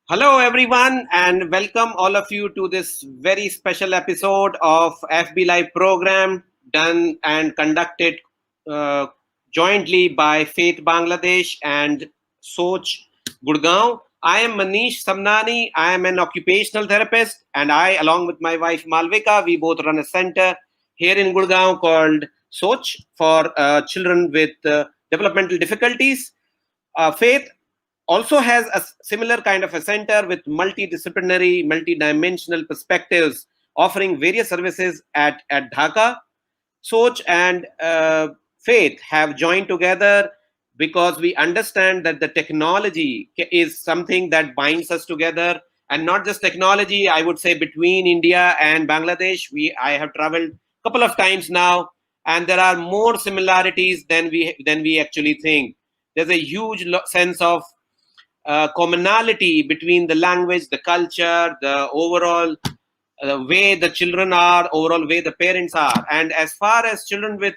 Hello, everyone, and welcome all of you to this very special episode of FB Live program done and conducted uh, jointly by Faith Bangladesh and Soch Gurgaon. I am Manish Samnani. I am an occupational therapist, and I, along with my wife Malvika, we both run a center here in Gurgaon called Soch for children with developmental difficulties. Faith also has a similar kind of a center with multidisciplinary, multidimensional perspectives, offering various services at Dhaka. Soch and Faith have joined together because we understand that the technology is something that binds us together, and not just technology. I would say between India and Bangladesh, I have traveled a couple of times now, and there are more similarities than we actually think. There's a huge sense of commonality between the language, the culture, the overall way the children are, overall way the parents are. And as far as children with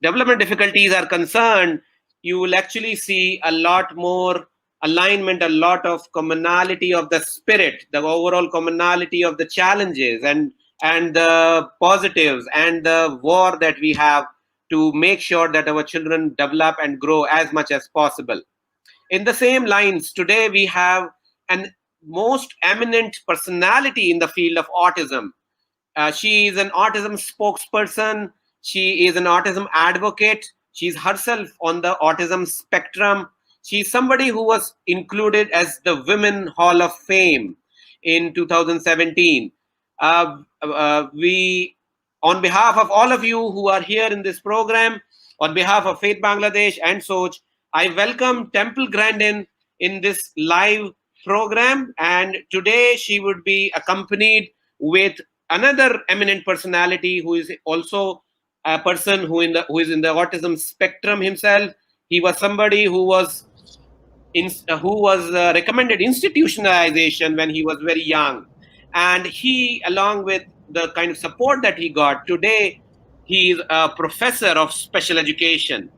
development difficulties are concerned, you will actually see a lot more alignment, a lot of commonality of the spirit, the overall commonality of the challenges and the positives and the war that we have to make sure that our children develop and grow as much as possible. In the same lines, today we have an most eminent personality in the field of autism. She is an autism spokesperson. She is an autism advocate. She's herself on the autism spectrum. She's somebody who was included as the Women Hall of Fame in 2017. We, on behalf of all of you who are here in this program, on behalf of Faith Bangladesh and Soch, I welcome Temple Grandin in this live program. And today she would be accompanied with another eminent personality who is also a person who is in the autism spectrum himself. He was somebody who was recommended institutionalization when he was very young, and he, along with the kind of support that he got today, he is a professor of special education.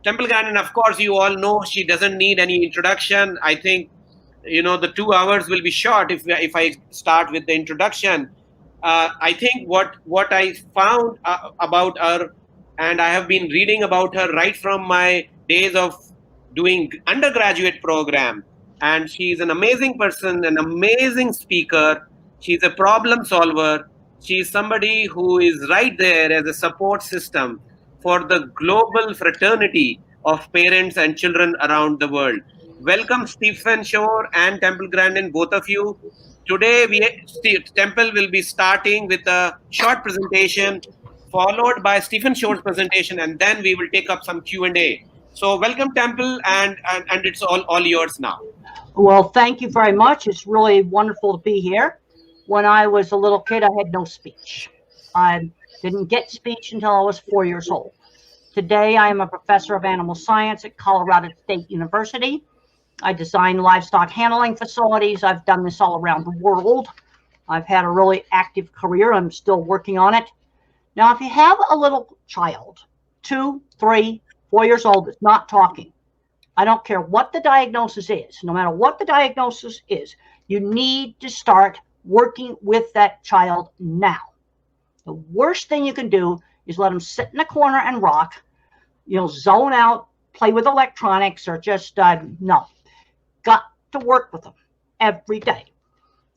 Temple Grandin, of course, you all know, she doesn't need any introduction. I think the 2 hours will be short if I start with the introduction. I think what I found about her, and I have been reading about her right from my days of doing undergraduate program, and she's an amazing person, an amazing speaker. She's a problem solver. She's somebody who is right there as a support system for the global fraternity of parents and children around the world. Welcome, Stephen Shore and Temple Grandin, both of you. Today, Temple will be starting with a short presentation, followed by Stephen Shore's presentation, and then we will take up some Q&A. So, welcome, Temple, and it's all yours now. Well, thank you very much. It's really wonderful to be here. When I was a little kid, I had no speech. I didn't get speech until I was 4 years old. Today, I am a professor of animal science at Colorado State University. I design livestock handling facilities. I've done this all around the world. I've had a really active career. I'm still working on it. Now, if you have a little child, 2, 3, 4 years old, that's not talking, I don't care what the diagnosis is. No matter what the diagnosis is, you need to start working with that child now. The worst thing you can do is let them sit in a corner and rock, zone out, play with electronics, or just, no. Got to work with them every day.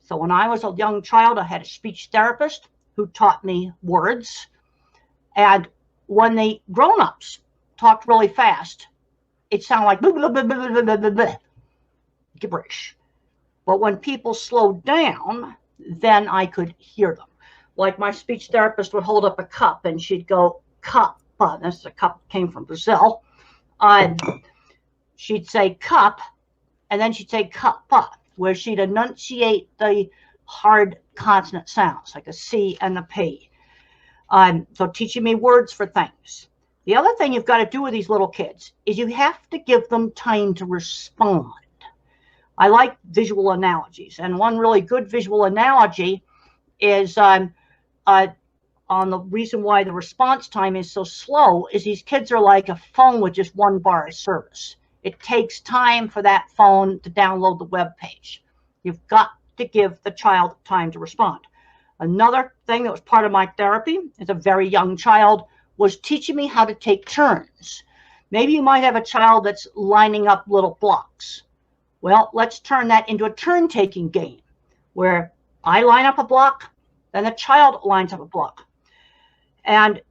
So when I was a young child, I had a speech therapist who taught me words. And when the grown-ups talked really fast, it sounded like blah, blah, blah, blah, blah, blah, blah, blah, gibberish. But when people slowed down, then I could hear them. Like my speech therapist would hold up a cup and she'd go, cup. This cup came from Brazil. She'd say cup, and then she'd say kappa, where she'd enunciate the hard consonant sounds, like a C and a P. So teaching me words for things. The other thing you've got to do with these little kids is you have to give them time to respond. I like visual analogies, and one really good visual analogy is on the reason why the response time is so slow is these kids are like a phone with just 1 bar of service. It takes time for that phone to download the web page. You've got to give the child time to respond. Another thing that was part of my therapy as a very young child was teaching me how to take turns. Maybe you might have a child that's lining up little blocks. Well, let's turn that into a turn-taking game where I line up a block, then the child lines up a block. And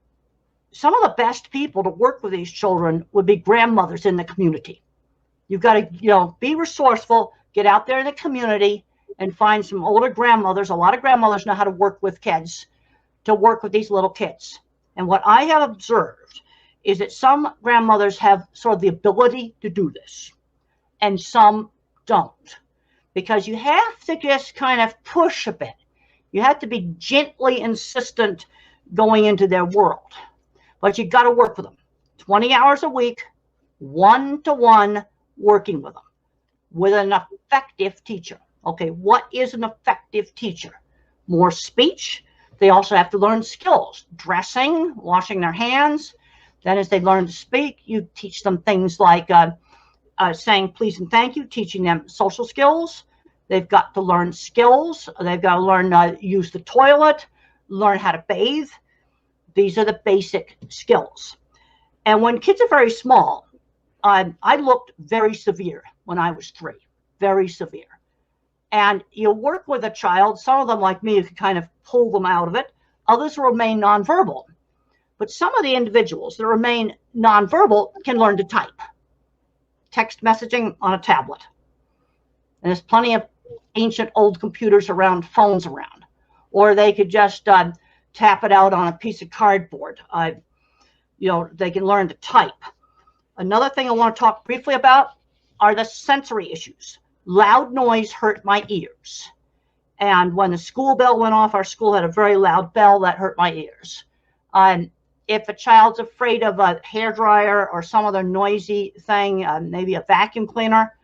some of the best people to work with these children would be grandmothers in the community. You've got to, be resourceful, get out there in the community and find some older grandmothers. A lot of grandmothers know how to work with kids, to work with these little kids. And what I have observed is that some grandmothers have sort of the ability to do this, and some don't, because you have to just kind of push a bit. You have to be gently insistent going into their world, but you got to work with them 20 hours a week, one-to-one, working with them with an effective teacher. Okay, what is an effective teacher? More speech. They also have to learn skills, dressing, washing their hands. Then as they learn to speak, you teach them things like saying please and thank you, teaching them social skills. They've got to learn skills. They've got to learn use the toilet, learn how to bathe. These are the basic skills. And when kids are very small, I looked very severe when I was 3, very severe. And you work with a child, some of them like me, you can kind of pull them out of it. Others remain nonverbal. But some of the individuals that remain nonverbal can learn to type. Text messaging on a tablet. And there's plenty of ancient old computers around, phones around. Or they could just tap it out on a piece of cardboard. They can learn to type. Another thing I want to talk briefly about are the sensory issues. Loud noise hurt my ears. And when the school bell went off, our school had a very loud bell that hurt my ears. If a child's afraid of a hairdryer or some other noisy thing, maybe a vacuum cleaner,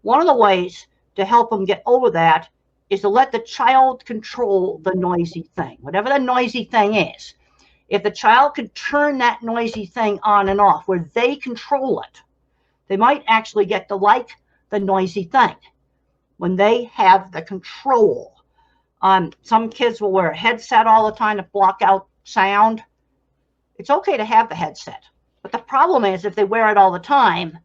one of the ways to help them get over that is to let the child control the noisy thing, whatever the noisy thing is. If the child can turn that noisy thing on and off where they control it, they might actually get to like the noisy thing when they have the control. Some kids will wear a headset all the time to block out sound. It's okay to have the headset, but the problem is if they wear it all the time,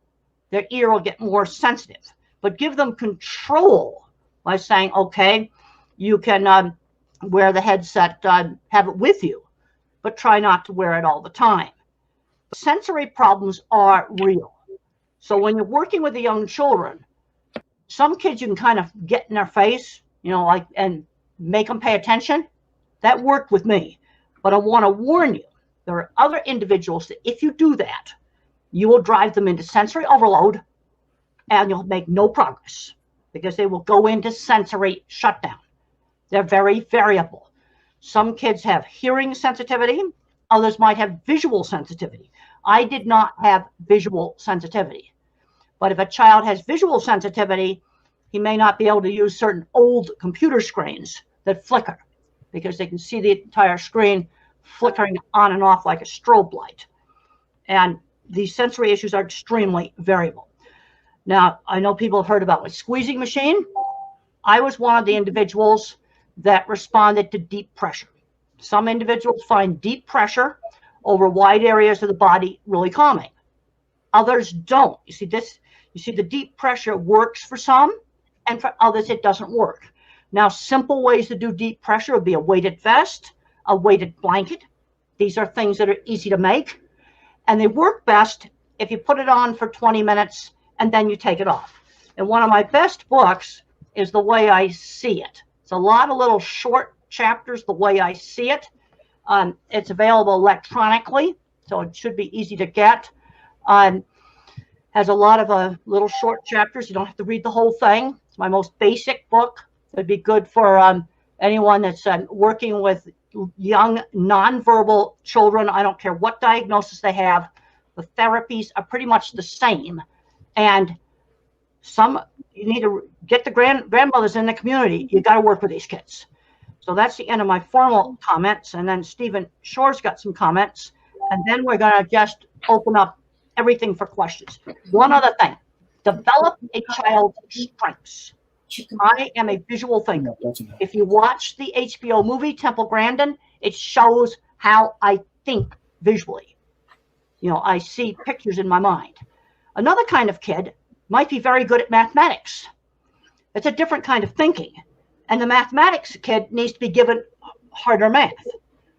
their ear will get more sensitive. But give them control by saying, okay, you can wear the headset, have it with you, but try not to wear it all the time. Sensory problems are real. So when you're working with the young children, some kids you can kind of get in their face, and make them pay attention. That worked with me. But I want to warn you, there are other individuals that if you do that, you will drive them into sensory overload and you'll make no progress because they will go into sensory shutdown. They're very variable. Some kids have hearing sensitivity. Others might have visual sensitivity. I did not have visual sensitivity. But if a child has visual sensitivity, he may not be able to use certain old computer screens that flicker because they can see the entire screen flickering on and off like a strobe light. And these sensory issues are extremely variable. Now, I know people have heard about my squeezing machine. I was one of the individuals that responded to deep pressure. Some individuals find deep pressure over wide areas of the body really calming. Others don't. You see the deep pressure works for some, and for others it doesn't work. Now, simple ways to do deep pressure would be a weighted vest, a weighted blanket. These are things that are easy to make, and they work best if you put it on for 20 minutes and then you take it off. And one of my best books is The Way I See It. It's a lot of little short chapters, The Way I See It. It's available electronically, so it should be easy to get. Has a lot of little short chapters. You don't have to read the whole thing. It's my most basic book. It'd be good for anyone that's working with young nonverbal children. I don't care what diagnosis they have. The therapies are pretty much the same. And you need to get the grandmothers in the community. You got to work with these kids. So that's the end of my formal comments. And then Stephen Shore's got some comments. And then we're going to just open up everything for questions. One other thing, develop a child's strengths. I am a visual thinker. If you watch the HBO movie Temple Grandin, it shows how I think visually. I see pictures in my mind. Another kind of kid might be very good at mathematics. It's a different kind of thinking. And the mathematics kid needs to be given harder math.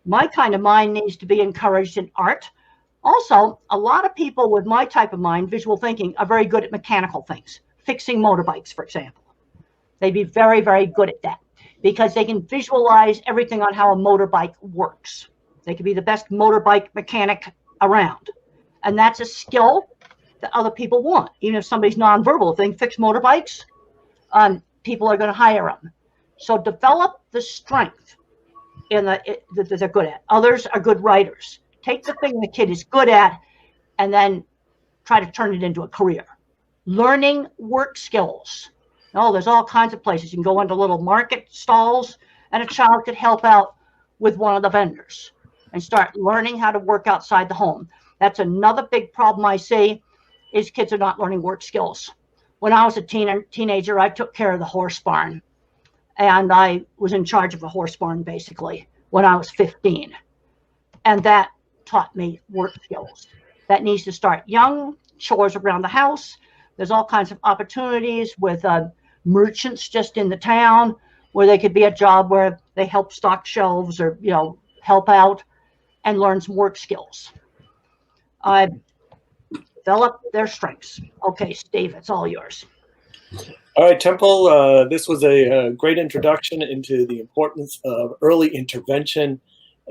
My kind of mind needs to be encouraged in art. Also, a lot of people with my type of mind, visual thinking, are very good at mechanical things, fixing motorbikes, for example. They'd be very, very good at that because they can visualize everything on how a motorbike works. They could be the best motorbike mechanic around. And that's a skill that other people want. Even if somebody's nonverbal, if they can fix motorbikes, people are going to hire them. So develop the strength that they're good at. Others are good writers. Take the thing the kid is good at and then try to turn it into a career. Learning work skills. There's all kinds of places. You can go into little market stalls and a child could help out with one of the vendors and start learning how to work outside the home. That's another big problem I see is kids are not learning work skills. When I was a teenager, I took care of the horse barn. And I was in charge of a horse barn, basically, when I was 15. And that taught me work skills. That needs to start young, chores around the house. There's all kinds of opportunities with merchants just in the town where they could be a job where they help stock shelves or, help out and learn some work skills. Develop their strengths. Okay, Steve, it's all yours. All right, Temple, this was a great introduction into the importance of early intervention.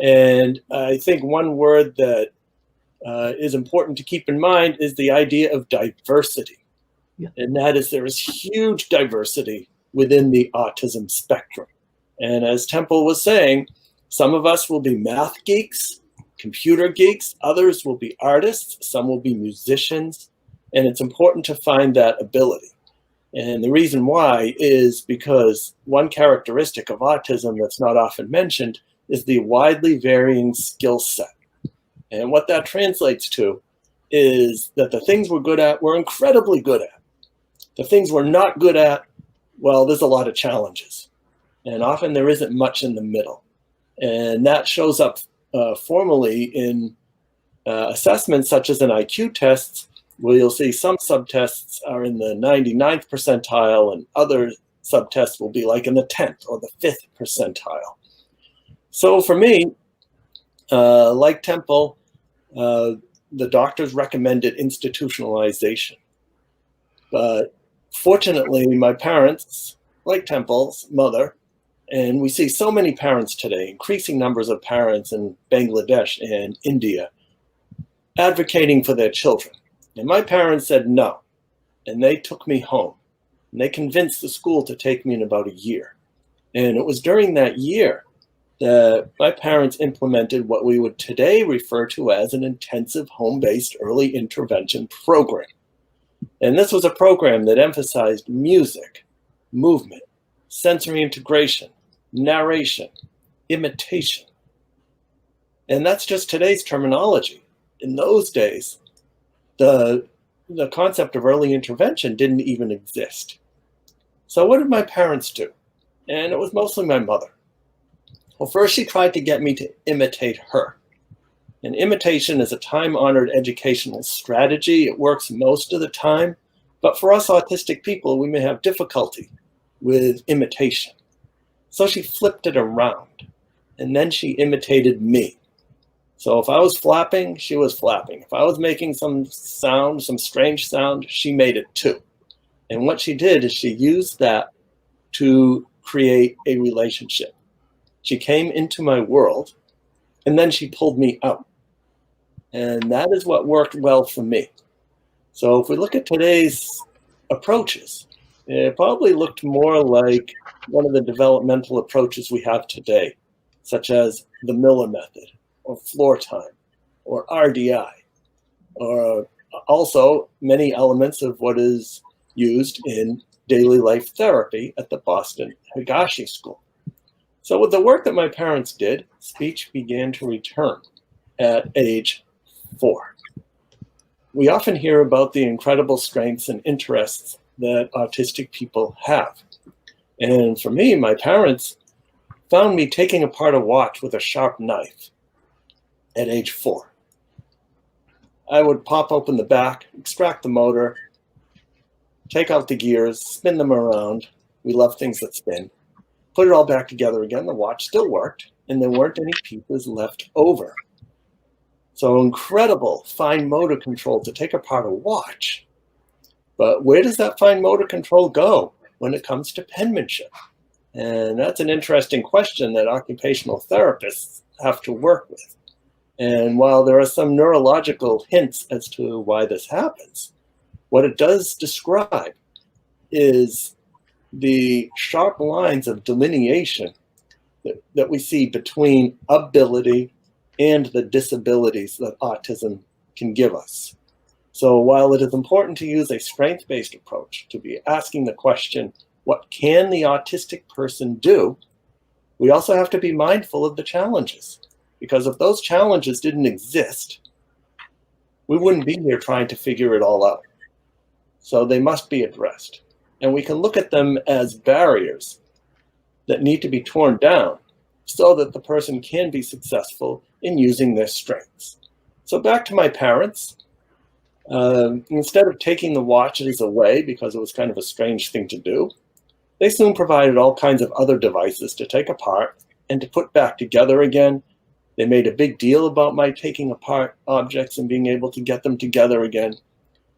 And I think one word that is important to keep in mind is the idea of diversity. Yeah. And that is there is huge diversity within the autism spectrum. And as Temple was saying, some of us will be math geeks, computer geeks, others will be artists, some will be musicians, and it's important to find that ability. And the reason why is because one characteristic of autism that's not often mentioned is the widely varying skill set. And what that translates to is that the things we're good at, we're incredibly good at. The things we're not good at, well, there's a lot of challenges. And often there isn't much in the middle. And that shows up formally in assessments such as an IQ test, where you'll see some subtests are in the 99th percentile and other subtests will be like in the 10th or the 5th percentile. So for me, like Temple, the doctors recommended institutionalization. But fortunately, my parents, like Temple's mother, and we see so many parents today, increasing numbers of parents in Bangladesh and India, advocating for their children. And my parents said no, and they took me home. And they convinced the school to take me in about a year. And it was during that year that my parents implemented what we would today refer to as an intensive home-based early intervention program. And this was a program that emphasized music, movement, sensory integration, narration, imitation. And that's just today's terminology. In those days, the concept of early intervention didn't even exist. So what did my parents do? And it was mostly my mother. Well, first she tried to get me to imitate her. And imitation is a time-honored educational strategy. It works most of the time. But for us autistic people, we may have difficulty with imitation. So she flipped it around. And then she imitated me. So if I was flapping, she was flapping. If I was making some sound, some strange sound, she made it too. And what she did is she used that to create a relationship. She came into my world, and then she pulled me out. And that is what worked well for me. So if we look at today's approaches, it probably looked more like one of the developmental approaches we have today, such as the Miller method, or floor time, or RDI, or also many elements of what is used in daily life therapy at the Boston Higashi School. So with the work that my parents did, speech began to return at age 4. We often hear about the incredible strengths and interests that autistic people have. And for me, my parents found me taking apart a watch with a sharp knife at age 4. I would pop open the back, extract the motor, take out the gears, spin them around. We love things that spin. Put it all back together again. The watch still worked, and there weren't any pieces left over. So incredible fine motor control to take apart a watch. But where does that fine motor control go when it comes to penmanship? And that's an interesting question that occupational therapists have to work with. And while there are some neurological hints as to why this happens, what it does describe is the sharp lines of delineation that we see between ability and the disabilities that autism can give us. So while it is important to use a strength-based approach, to be asking the question, what can the autistic person do? We also have to be mindful of the challenges, because if those challenges didn't exist, we wouldn't be here trying to figure it all out. So they must be addressed. And we can look at them as barriers that need to be torn down so that the person can be successful in using their strengths. So back to my parents. Instead of taking the watches away because it was kind of a strange thing to do, they soon provided all kinds of other devices to take apart and to put back together again. They made a big deal about my taking apart objects and being able to get them together again.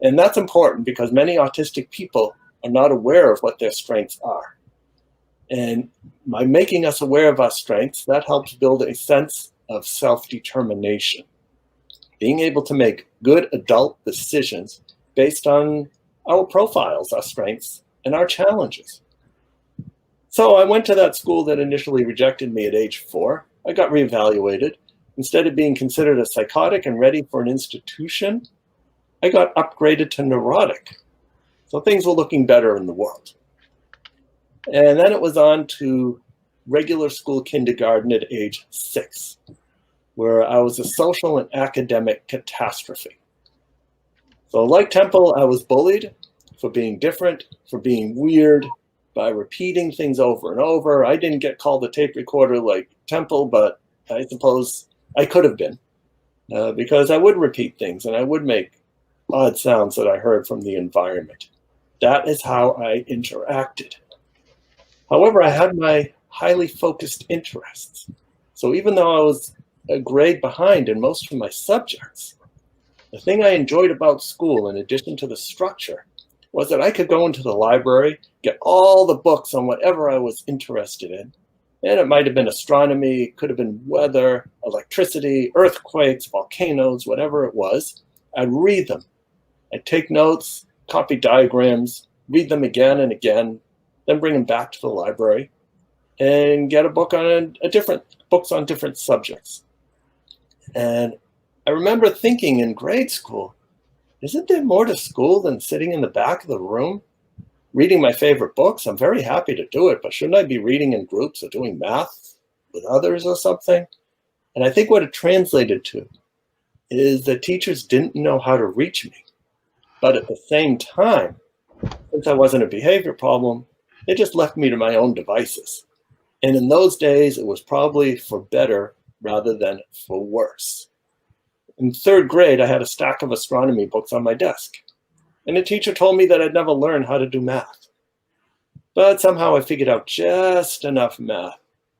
And that's important because many autistic people are not aware of what their strengths are. And by making us aware of our strengths, that helps build a sense of self-determination. Being able to make good adult decisions based on our profiles, our strengths, and our challenges. So I went to that school that initially rejected me at age 4. I got reevaluated. Instead of being considered a psychotic and ready for an institution, I got upgraded to neurotic. So things were looking better in the world. And then it was on to regular school kindergarten at age 6, where I was a social and academic catastrophe. So like Temple, I was bullied for being different, for being weird, by repeating things over and over. I didn't get called a tape recorder like Temple, but I suppose I could have been, because I would repeat things and I would make odd sounds that I heard from the environment. That is how I interacted. However, I had my highly focused interests. So even though I was a grade behind in most of my subjects, the thing I enjoyed about school, in addition to the structure, was that I could go into the library, get all the books on whatever I was interested in. And it might have been astronomy, it could have been weather, electricity, earthquakes, volcanoes, whatever it was. I'd read them. I'd take notes, copy diagrams, read them again and again, then bring them back to the library and get a book on books on different subjects. And I remember thinking in grade school, isn't there more to school than sitting in the back of the room, reading my favorite books? I'm very happy to do it, but shouldn't I be reading in groups or doing math with others or something? And I think what it translated to is that teachers didn't know how to reach me. But at the same time, since I wasn't a behavior problem, they just left me to my own devices. And in those days, it was probably for better rather than for worse. In 3rd grade, I had a stack of astronomy books on my desk. And the teacher told me that I'd never learn how to do math. But somehow I figured out just enough math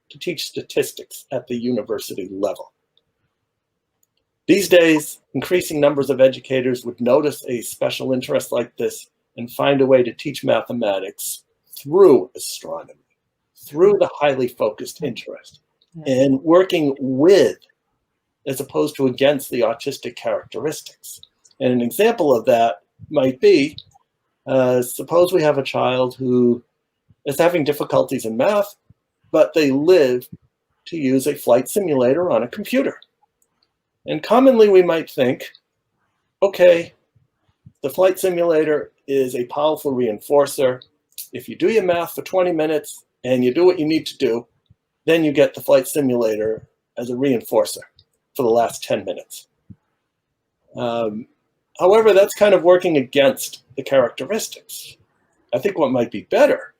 to teach statistics at the university level. These days, increasing numbers of educators would notice a special interest like this and find a way to teach mathematics through astronomy, through the highly focused interest, and working with as opposed to against the autistic characteristics. And an example of that might be, suppose we have a child who is having difficulties in math, but they live to use a flight simulator on a computer. And commonly we might think, okay, the flight simulator is a powerful reinforcer. If you do your math for 20 minutes and you do what you need to do, then you get the flight simulator as a reinforcer for the last 10 minutes. However, that's kind of working against the characteristics. I think what might be better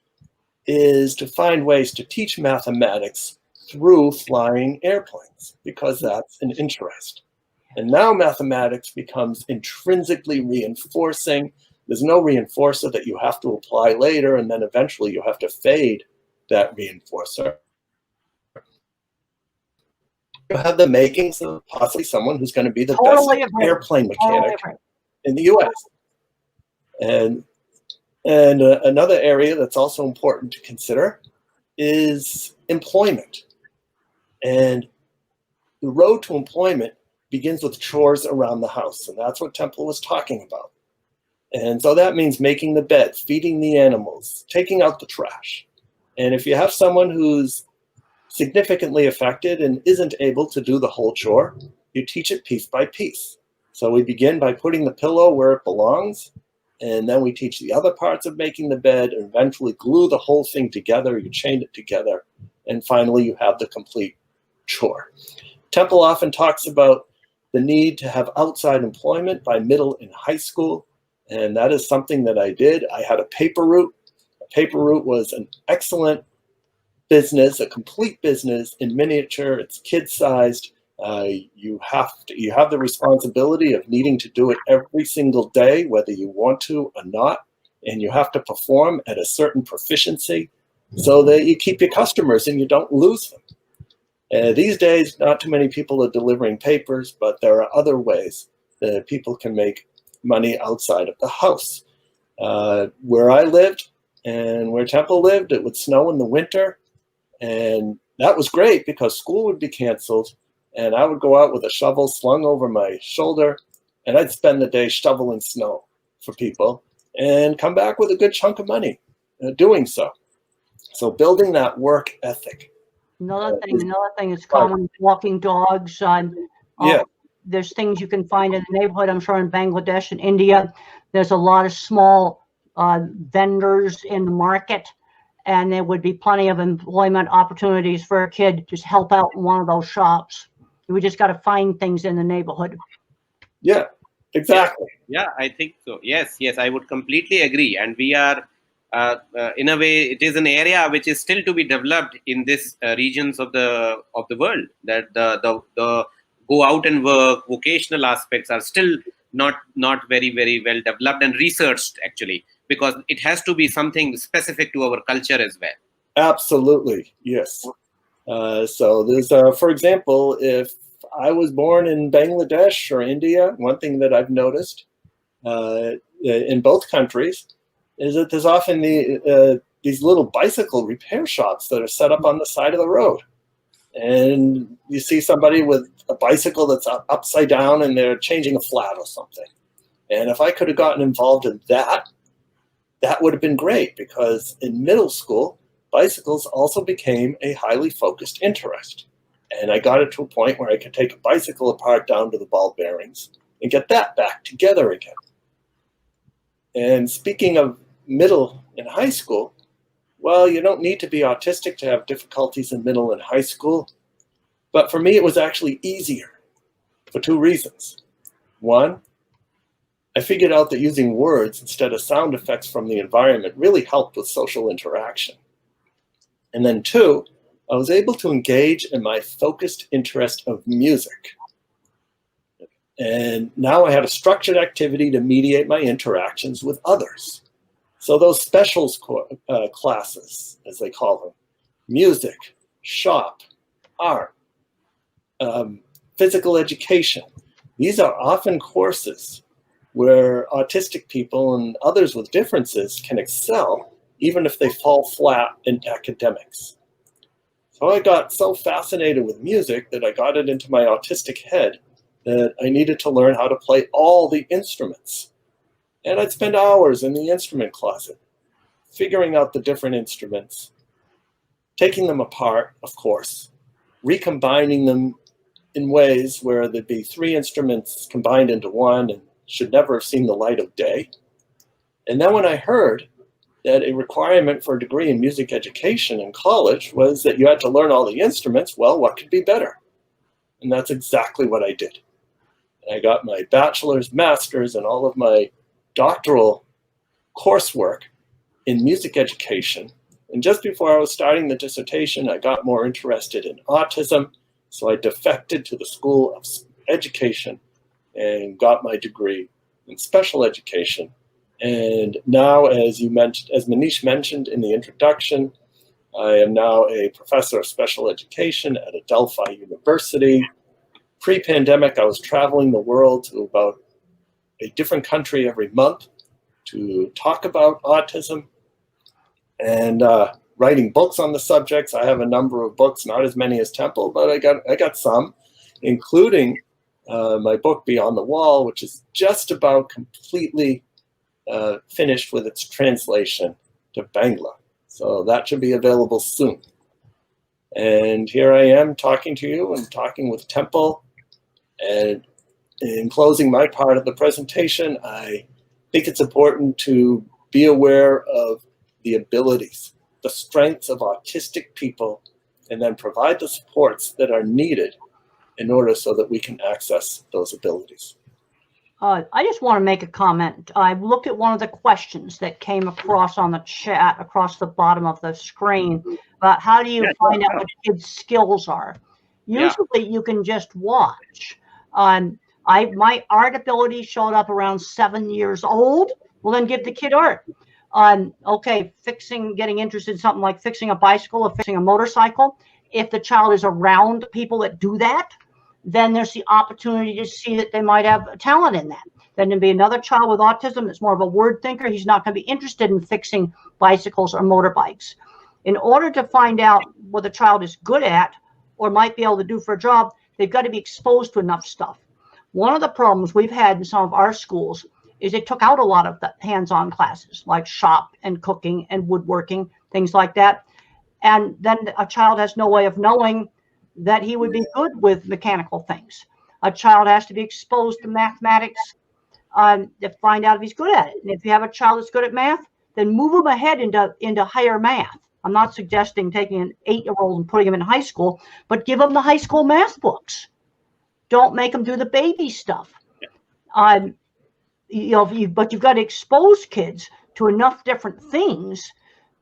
is to find ways to teach mathematics through flying airplanes, because that's an interest. And now mathematics becomes intrinsically reinforcing. There's no reinforcer that you have to apply later, and then eventually you have to fade that reinforcer. You have the makings of possibly someone who's going to be the Totally best agree. airplane mechanic Totally agree. in the U.S. And another area that's also important to consider is employment. And the road to employment begins with chores around the house, and that's what Temple was talking about. And so that means making the bed, feeding the animals, taking out the trash. And if you have someone who's significantly affected and isn't able to do the whole chore, you teach it piece by piece. So we begin by putting the pillow where it belongs, and then we teach the other parts of making the bed, and eventually glue the whole thing together, you chain it together, and finally you have the complete chore. Temple often talks about the need to have outside employment by middle and high school, and that is something that I did. I had a paper route. A paper route was an excellent business, a complete business in miniature. It's kid-sized. You have the responsibility of needing to do it every single day, whether you want to or not, and you have to perform at a certain proficiency so that you keep your customers and you don't lose them. These days, not too many people are delivering papers, but there are other ways that people can make money outside of the house. Where I lived and where Temple lived, it would snow in the winter, and that was great because school would be canceled, and I would go out with a shovel slung over my shoulder, and I'd spend the day shoveling snow for people and come back with a good chunk of money doing so. So building that work ethic. Another thing is common, walking dogs. Yeah. There's things you can find in the neighborhood. I'm sure in Bangladesh and India, there's a lot of small vendors in the market, and there would be plenty of employment opportunities for a kid to just help out in one of those shops. We just got to find things in the neighborhood. Yeah, exactly. Yeah, I think so. Yes, I would completely agree. And we are, in a way, it is an area which is still to be developed in this regions of the world. That the go out and work vocational aspects are still not very well developed and researched, actually, because it has to be something specific to our culture as well. Absolutely, yes. So there's, for example, if I was born in Bangladesh or India, one thing that I've noticed in both countries is that there's often these little bicycle repair shops that are set up on the side of the road. And you see somebody with a bicycle that's upside down and they're changing a flat or something. And if I could have gotten involved in that, that would have been great, because in middle school, bicycles also became a highly focused interest. And I got it to a point where I could take a bicycle apart down to the ball bearings and get that back together again. And speaking of middle and high school, well, you don't need to be autistic to have difficulties in middle and high school. But for me, it was actually easier for two reasons. One, I figured out that using words instead of sound effects from the environment really helped with social interaction. And then two, I was able to engage in my focused interest of music. And now I had a structured activity to mediate my interactions with others. So those specials classes, as they call them, music, shop, art, physical education, these are often courses where autistic people and others with differences can excel, even if they fall flat in academics. So I got so fascinated with music that I got it into my autistic head that I needed to learn how to play all the instruments. And I'd spend hours in the instrument closet, figuring out the different instruments, taking them apart, of course, recombining them in ways where there'd be three instruments combined into one and should never have seen the light of day. And then when I heard that a requirement for a degree in music education in college was that you had to learn all the instruments, well, what could be better? And that's exactly what I did. And I got my bachelor's, master's, and all of my doctoral coursework in music education And just before I was starting the dissertation, I got more interested in autism. So I defected to the School of Education and got my degree in special education. And now, as Manish mentioned in the introduction, I am now a professor of special education at Adelphi University. Pre-pandemic, I was traveling the world to about a different country every month to talk about autism and writing books on the subjects. I have a number of books, not as many as Temple, but I got some, including my book Beyond the Wall, which is just about completely finished with its translation to Bangla. So that should be available soon. And here I am talking to you and talking with Temple. And in closing my part of the presentation, I think it's important to be aware of the abilities, the strengths of autistic people, and then provide the supports that are needed in order so that we can access those abilities. I just want to make a comment. I looked at one of the questions that came across on the chat across the bottom of the screen about how do you find out what kids' skills are. Usually you can just watch. My art ability showed up around 7 years old. Well, then give the kid art. Okay, getting interested in something like fixing a bicycle or fixing a motorcycle. If the child is around people that do that, then there's the opportunity to see that they might have a talent in that. Then there'd be another child with autism that's more of a word thinker. He's not going to be interested in fixing bicycles or motorbikes. In order to find out what the child is good at or might be able to do for a job, they've got to be exposed to enough stuff. One of the problems we've had in some of our schools is they took out a lot of the hands-on classes like shop and cooking and woodworking, things like that. And then a child has no way of knowing that he would be good with mechanical things. A child has to be exposed to mathematics to find out if he's good at it. And if you have a child that's good at math, then move him ahead into higher math. I'm not suggesting taking an 8-year-old and putting him in high school, but give him the high school math books. Don't make them do the baby stuff. But you've got to expose kids to enough different things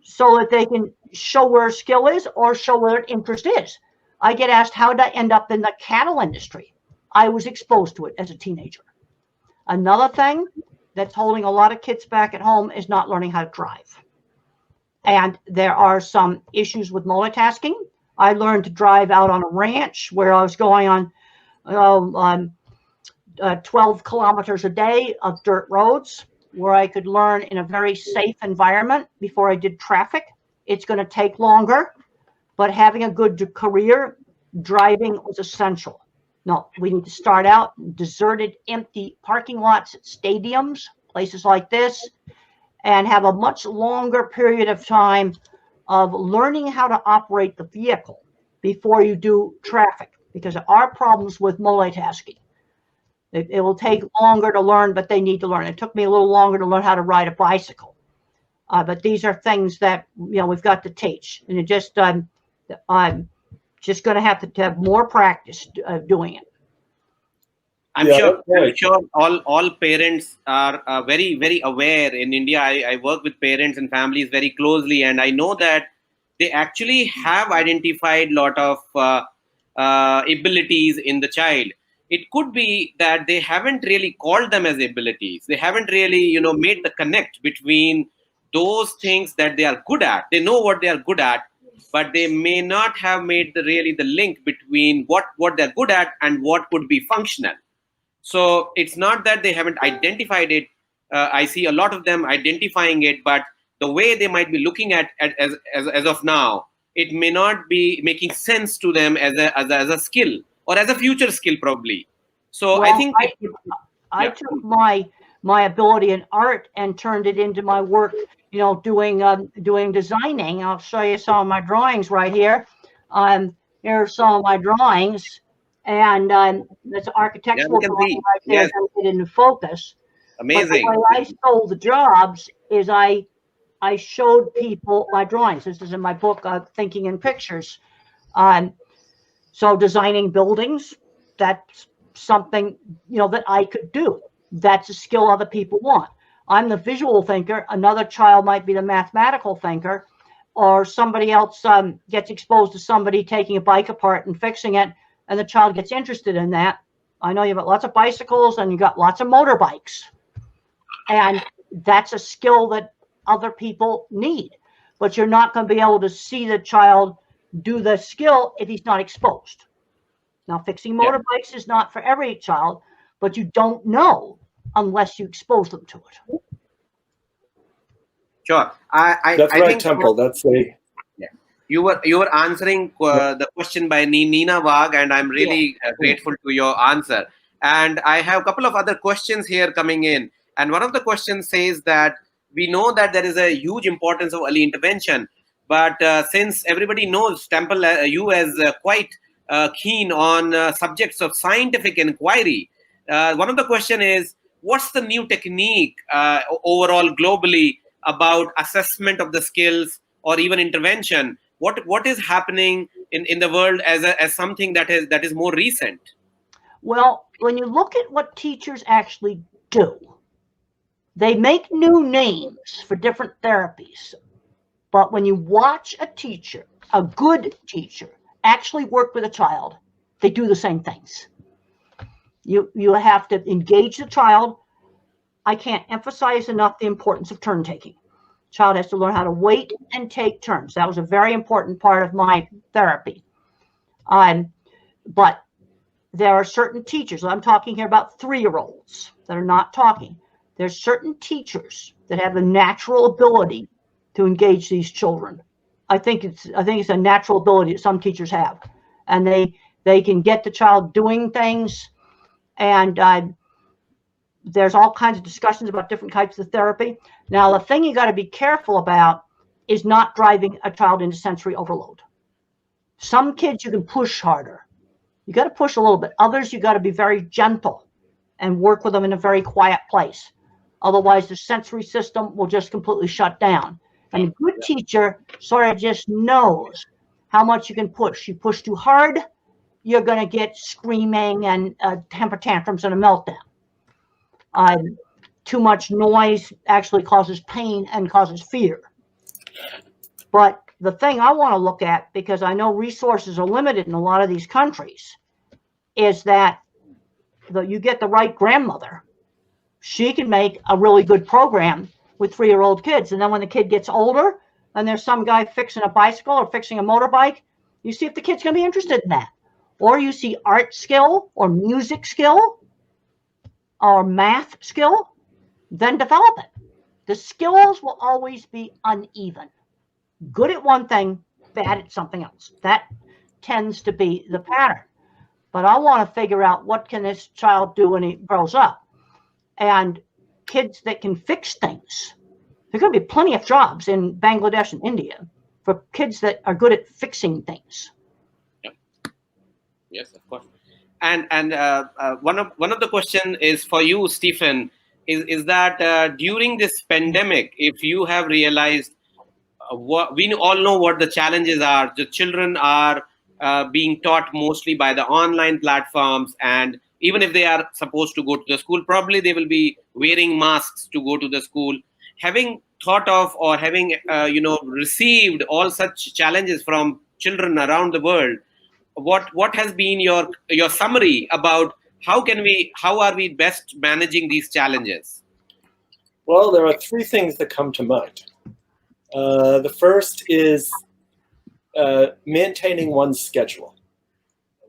so that they can show where skill is or show where interest is. I get asked, how did I end up in the cattle industry? I was exposed to it as a teenager. Another thing that's holding a lot of kids back at home is not learning how to drive. And there are some issues with multitasking. I learned to drive out on a ranch where I was going on 12 kilometers a day of dirt roads where I could learn in a very safe environment before I did traffic. It's going to take longer, but having a good career, driving was essential. No, we need to start out in deserted, empty parking lots at stadiums, places like this, and have a much longer period of time of learning how to operate the vehicle before you do traffic, because there are problems with multitasking. It will take longer to learn, but they need to learn. It took me a little longer to learn how to ride a bicycle. But these are things that we've got to teach. And I'm just going to have more practice doing it. I'm sure all parents are very, very aware. In India, I work with parents and families very closely, and I know that they actually have identified a lot of abilities in the child. It could be that they haven't really called them as abilities. They haven't really, made the connect between those things that they are good at. They know what they are good at, but they may not have made the link between what they're good at and what could be functional. So it's not that they haven't identified it. I see a lot of them identifying it, but the way they might be looking at as of now, it may not be making sense to them as a skill or as a future skill probably. So I think I took my ability in art and turned it into my work, doing designing. I'll show you some of my drawings right here. Here are some of my drawings, and that's architectural drawing right there. Yes. Get into focus. Amazing. But the way I sold the jobs is I showed people my drawings. This is in my book, Thinking in Pictures. So designing buildings, that's something, that I could do. That's a skill other people want. I'm the visual thinker. Another child might be the mathematical thinker, or somebody else gets exposed to somebody taking a bike apart and fixing it, and the child gets interested in that. I know you've got lots of bicycles and you've got lots of motorbikes, and that's a skill that other people need, but you're not going to be able to see the child do the skill if he's not exposed. Now, fixing motorbikes is not for every child, but you don't know unless you expose them to it. Sure. That's I right, think Temple. That's you were answering the question by Nina Wag, and I'm really grateful to your answer. And I have a couple of other questions here coming in. And one of the questions says that we know that there is a huge importance of early intervention, but since everybody knows Temple, you as quite keen on subjects of scientific inquiry, one of the question is, what's the new technique overall globally about assessment of the skills or even intervention? What is happening in the world as something that is more recent? Well, when you look at what teachers actually do, they make new names for different therapies. But when you watch a teacher, a good teacher, actually work with a child, they do the same things. You have to engage the child. I can't emphasize enough the importance of turn taking. Child has to learn how to wait and take turns. That was a very important part of my therapy. But there are certain teachers, I'm talking here about 3-year-olds that are not talking. There's certain teachers that have the natural ability to engage these children. I think it's a natural ability that some teachers have, and they can get the child doing things. And there's all kinds of discussions about different types of therapy. Now, the thing you got to be careful about is not driving a child into sensory overload. Some kids you can push harder. You got to push a little bit. Others you got to be very gentle and work with them in a very quiet place. Otherwise, the sensory system will just completely shut down. And a good teacher sort of just knows how much you can push. You push too hard, you're going to get screaming and temper tantrums and a meltdown. Too much noise actually causes pain and causes fear. But the thing I want to look at, because I know resources are limited in a lot of these countries, is that you get the right grandmother. She can make a really good program with 3-year-old kids. And then when the kid gets older and there's some guy fixing a bicycle or fixing a motorbike, you see if the kid's going to be interested in that. Or you see art skill or music skill or math skill, then develop it. The skills will always be uneven. Good at one thing, bad at something else. That tends to be the pattern. But I want to figure out what can this child do when he grows up. And kids that can fix things, there are going to be plenty of jobs in Bangladesh and India for kids that are good at fixing things. Yes, of course. And one of the question is for you, Stephen, is that during this pandemic, if you have realized what we all know what the challenges are, the children are being taught mostly by the online platforms, and even if they are supposed to go to the school, probably they will be wearing masks to go to the school. Having thought of or having received all such challenges from children around the world, what has been your summary about how are we best managing these challenges? Well, there are 3 things that come to mind. The first is maintaining one's schedule.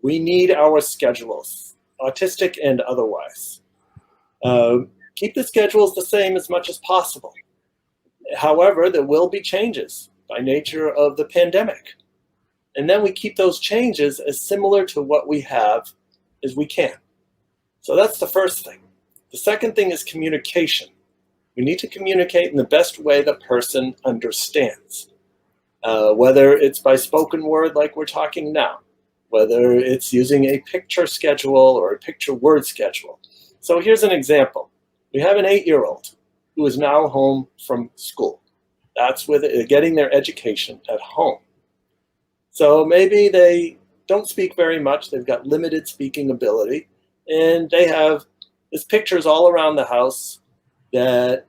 We need our schedules, autistic and otherwise. Keep the schedules the same as much as possible. However, there will be changes by nature of the pandemic. And then we keep those changes as similar to what we have as we can. So that's the first thing. The second thing is communication. We need to communicate in the best way the person understands. Whether it's by spoken word like we're talking now, whether it's using a picture schedule or a picture word schedule. So here's an example. We have an 8-year-old who is now home from school. That's with getting their education at home. So maybe they don't speak very much. They've got limited speaking ability, and they have these pictures all around the house that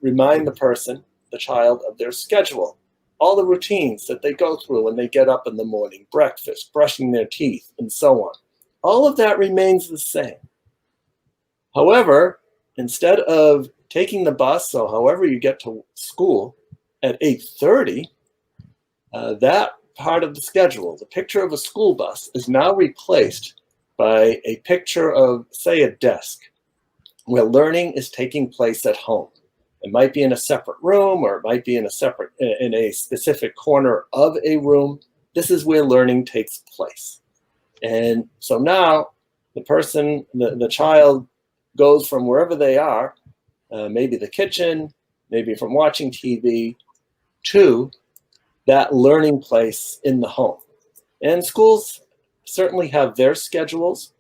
remind the child of their schedule. all the routines that they go through when they get up in the morning, breakfast, brushing their teeth, and so on. All of that remains the same. However, instead of taking the bus, or however you get to school at 8:30, that part of the schedule, the picture of a school bus, is now replaced by a picture of, say, a desk where learning is taking place at home. It might be in a separate room, or it might be in a specific corner of a room. This is where learning takes place. And so now the child goes from wherever they are, maybe the kitchen, maybe from watching TV, to that learning place in the home. And schools certainly have their schedules.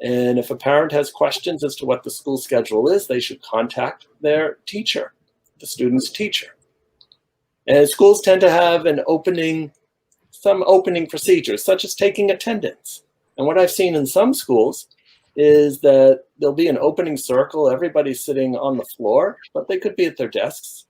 And if a parent has questions as to what the school schedule is, they should contact their teacher, the student's teacher. And schools tend to have some opening procedures, such as taking attendance. And what I've seen in some schools is that there'll be an opening circle, everybody's sitting on the floor, but they could be at their desks.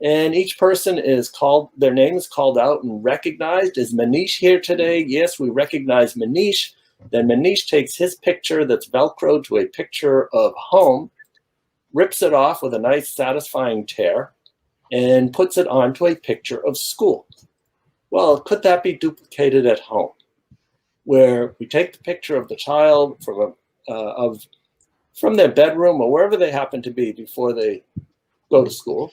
And each person their name is called out and recognized. Is Manish here today? Yes, we recognize Manish. Then Manish takes his picture that's Velcroed to a picture of home, rips it off with a nice satisfying tear, and puts it onto a picture of school. Well, could that be duplicated at home, where we take the picture of the child from their bedroom or wherever they happen to be before they go to school,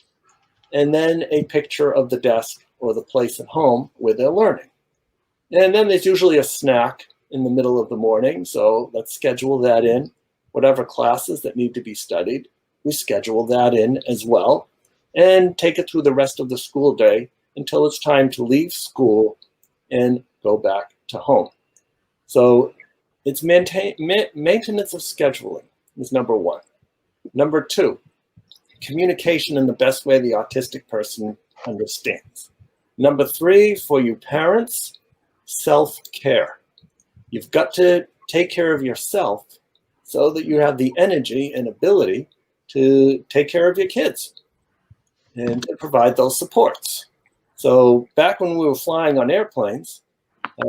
and then a picture of the desk or the place at home where they're learning. And then there's usually a snack in the middle of the morning, so let's schedule that in. Whatever classes that need to be studied, we schedule that in as well, and take it through the rest of the school day until it's time to leave school and go back to home. So it's maintenance of scheduling is number one. Number two, communication in the best way the autistic person understands. Number three, for you parents, self-care. You've got to take care of yourself so that you have the energy and ability to take care of your kids and to provide those supports. So back when we were flying on airplanes,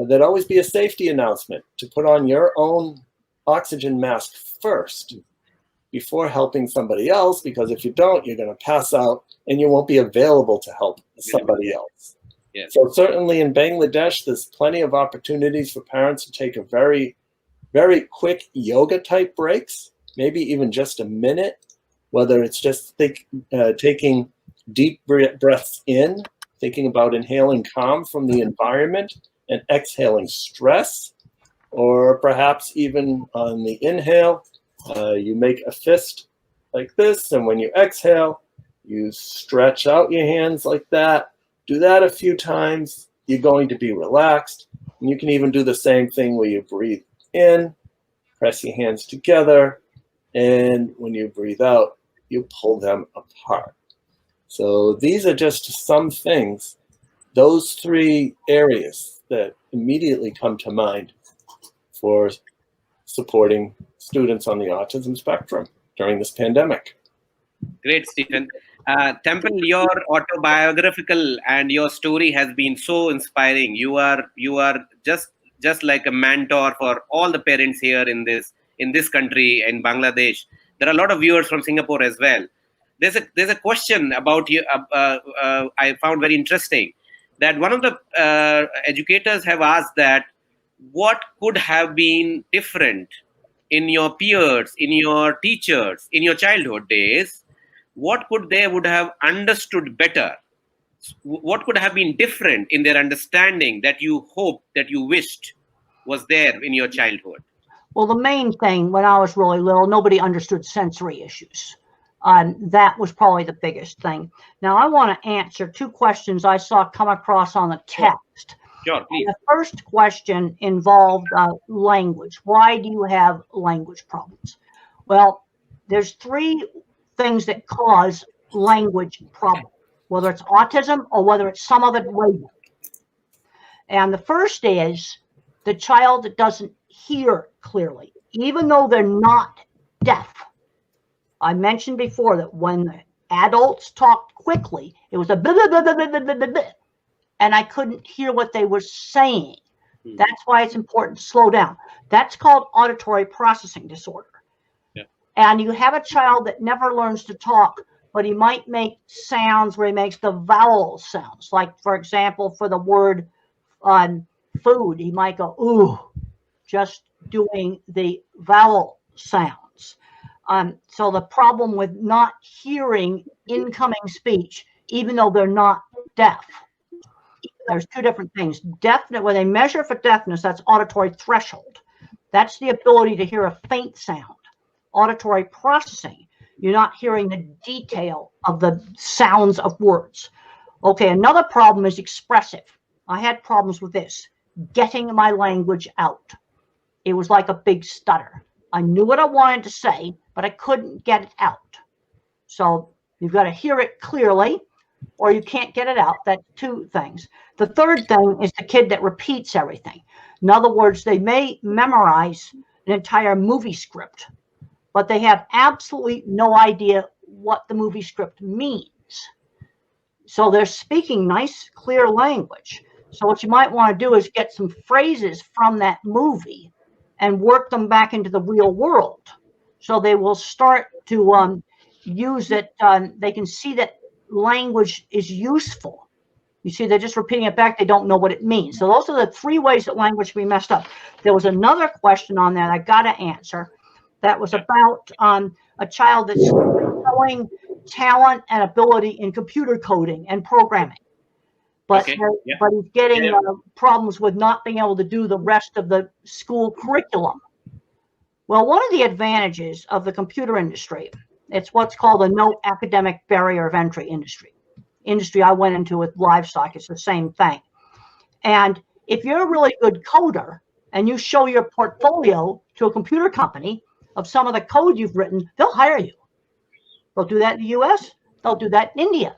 there'd always be a safety announcement to put on your own oxygen mask first before helping somebody else, because if you don't, you're going to pass out and you won't be available to help somebody else. Yes. So certainly in Bangladesh, there's plenty of opportunities for parents to take a very, very quick yoga type breaks, maybe even just a minute, whether it's just taking deep breaths in, thinking about inhaling calm from the environment and exhaling stress, or perhaps even on the inhale, you make a fist like this, and when you exhale, you stretch out your hands like that. Do that a few times. You're going to be relaxed. And you can even do the same thing where you breathe in, press your hands together, and when you breathe out, you pull them apart. So these are just some things, those three areas that immediately come to mind for supporting students on the autism spectrum during this pandemic. Great, Stephen. Temple, your autobiographical and your story has been so inspiring. You are just like a mentor for all the parents here in this country, in Bangladesh. There are a lot of viewers from Singapore as well. There's a question about you. I found very interesting that one of the educators have asked that what could have been different in your peers, in your teachers, in your childhood days. What they would have understood better? What could have been different in their understanding that you hoped, that you wished was there in your childhood? Well, the main thing when I was really little, nobody understood sensory issues. That was probably the biggest thing. Now, I want to answer two questions I saw come across on the text. Sure, please. The first question involved language. Why do you have language problems? Well, there's three things that cause language problem, whether it's autism or whether it's some other label. And the first is the child that doesn't hear clearly, even though they're not deaf. I mentioned before that when the adults talked quickly, it was a blah, blah, blah, blah, blah, blah, blah, blah. and I couldn't hear what they were saying. Hmm. That's why it's important to slow down. That's called auditory processing disorder. Yeah. And you have a child that never learns to talk, but he might make sounds where he makes the vowel sounds. Like, for example, for the word food, he might go, ooh, just doing the vowel sounds. So the problem with not hearing incoming speech, even though they're not deaf, there's two different things. Deafness, when they measure for deafness, that's auditory threshold. That's the ability to hear a faint sound. Auditory processing, you're not hearing the detail of the sounds of words. Okay, another problem is expressive. I had problems with this, getting my language out. It was like a big stutter. I knew what I wanted to say, but I couldn't get it out. So you've got to hear it clearly, or you can't get it out. That's two things. The third thing is the kid that repeats everything. In other words, they may memorize an entire movie script, but they have absolutely no idea what the movie script means. So they're speaking nice, clear language. So what you might want to do is get some phrases from that movie and work them back into the real world. So they will start to use it. They can see that language is useful. You see, they're just repeating it back. They don't know what it means. So those are the three ways that language can be messed up. There was another question on that I got to answer. That was about a child that's showing talent and ability in computer coding and programming. But, Okay. Yeah. but he's getting problems with not being able to do the rest of the school curriculum. Well, one of the advantages of the computer industry, it's what's called a no academic barrier of entry industry. Industry I went into with livestock, it's the same thing. And if you're a really good coder and you show your portfolio to a computer company of some of the code you've written, they'll hire you. They'll do that in the US, they'll do that in India.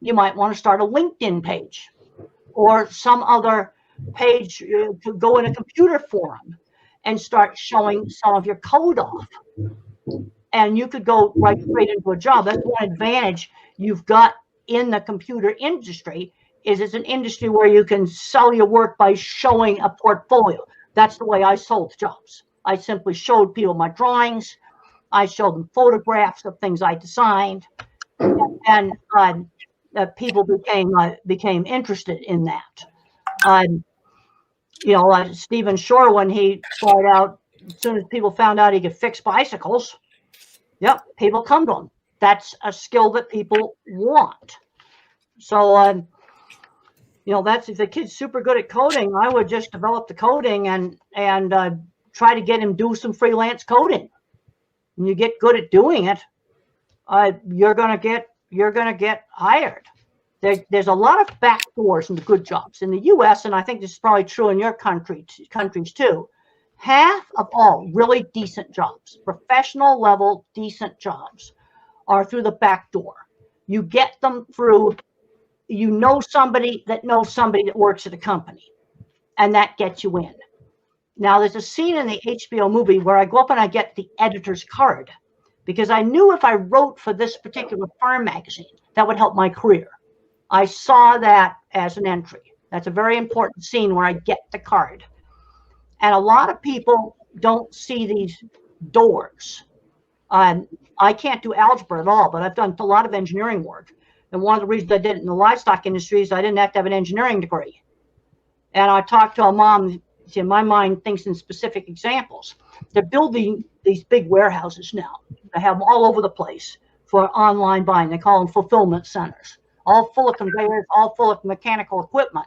You might want to start a LinkedIn page or some other page to go in a computer forum and start showing some of your code off. And you could go right straight into a job. That's one advantage you've got in the computer industry, is it's an industry where you can sell your work by showing a portfolio. That's the way I sold jobs. I simply showed people my drawings. I showed them photographs of things I designed, and people became interested in that. Stephen Shore, when he started out, as soon as people found out he could fix bicycles, yep, people come to him. That's a skill that people want. So, that's if the kid's super good at coding, I would just develop the coding and try to get him do some freelance coding. When you get good at doing it, you're gonna get hired. There's a lot of back doors into good jobs in the U.S., and I think this is probably true in your countries too. Half of all really decent jobs, professional level decent jobs, are through the back door. You get them through, somebody that works at a company, and that gets you in. Now, there's a scene in the HBO movie where I go up and I get the editor's card, because I knew if I wrote for this particular farm magazine, that would help my career. I saw that as an entry. That's a very important scene where I get the card. And a lot of people don't see these doors. I can't do algebra at all, but I've done a lot of engineering work. And one of the reasons I did it in the livestock industry is I didn't have to have an engineering degree. And I talked to a mom, see, my mind thinks in specific examples. They're building these big warehouses now. They have them all over the place for online buying. They call them fulfillment centers, all full of conveyors, all full of mechanical equipment.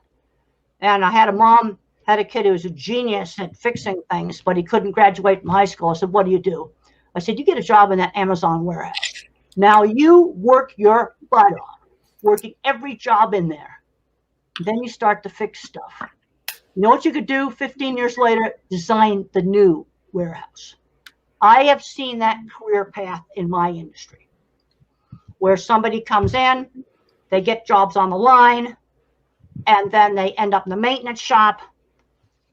And I had a kid who was a genius at fixing things, but he couldn't graduate from high school. I said, what do you do? I said, you get a job in that Amazon warehouse. Now you work your butt off, working every job in there. Then you start to fix stuff. You know what you could do 15 years later? Design the new warehouse. I have seen that career path in my industry, where somebody comes in, they get jobs on the line, and then they end up in the maintenance shop,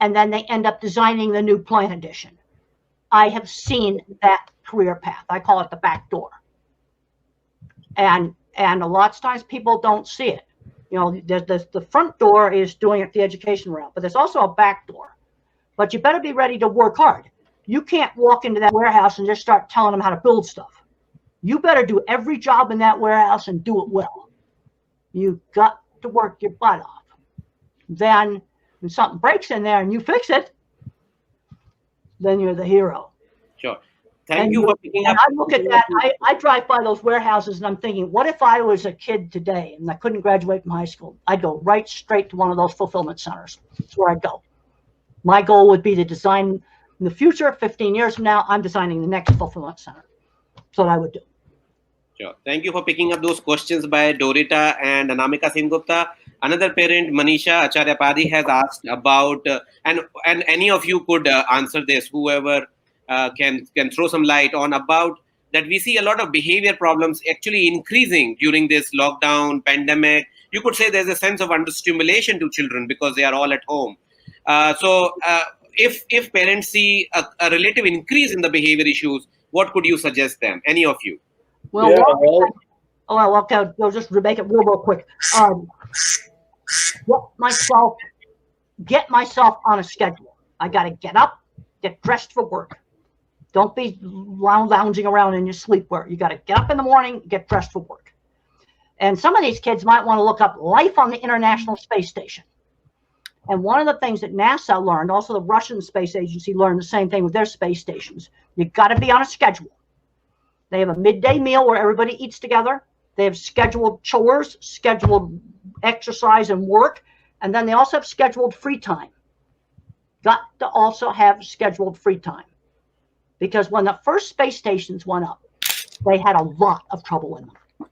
and then they end up designing the new plant addition. I have seen that career path. I call it the back door. And a lot of times people don't see it. You know, the front door is doing it the education route, but there's also a back door. But you better be ready to work hard. You can't walk into that warehouse and just start telling them how to build stuff. You better do every job in that warehouse and do it well. You got to work your butt off. Then when something breaks in there and you fix it, then you're the hero. Sure. Thank you for picking up. I look at that. I drive by those warehouses and I'm thinking, what if I was a kid today and I couldn't graduate from high school? I'd go right straight to one of those fulfillment centers. That's where I'd go. My goal would be to design in the future, 15 years from now, I'm designing the next fulfillment center. That's what I would do. Sure. Thank you for picking up those questions by Dorita and Anamika Singupta. Another parent, Manisha Acharya Padi, has asked about, and any of you could answer this, whoever can throw some light on about that. We see a lot of behavior problems actually increasing during this lockdown pandemic. You could say there's a sense of understimulation to children because they are all at home. So if parents see a relative increase in the behavior issues, what could you suggest them? Any of you? Well, okay, we'll just make it real quick. Get myself on a schedule. I got to get up, get dressed for work. Don't be lounging around in your sleepwear. You got to get up in the morning, get dressed for work. And some of these kids might want to look up life on the International Space Station. And one of the things that NASA learned, also the Russian Space Agency learned the same thing with their space stations. You got to be on a schedule. They have a midday meal where everybody eats together. They have scheduled chores, scheduled exercise and work, and then they also have scheduled free time. Got to also have scheduled free time. Because when the first space stations went up, they had a lot of trouble in them.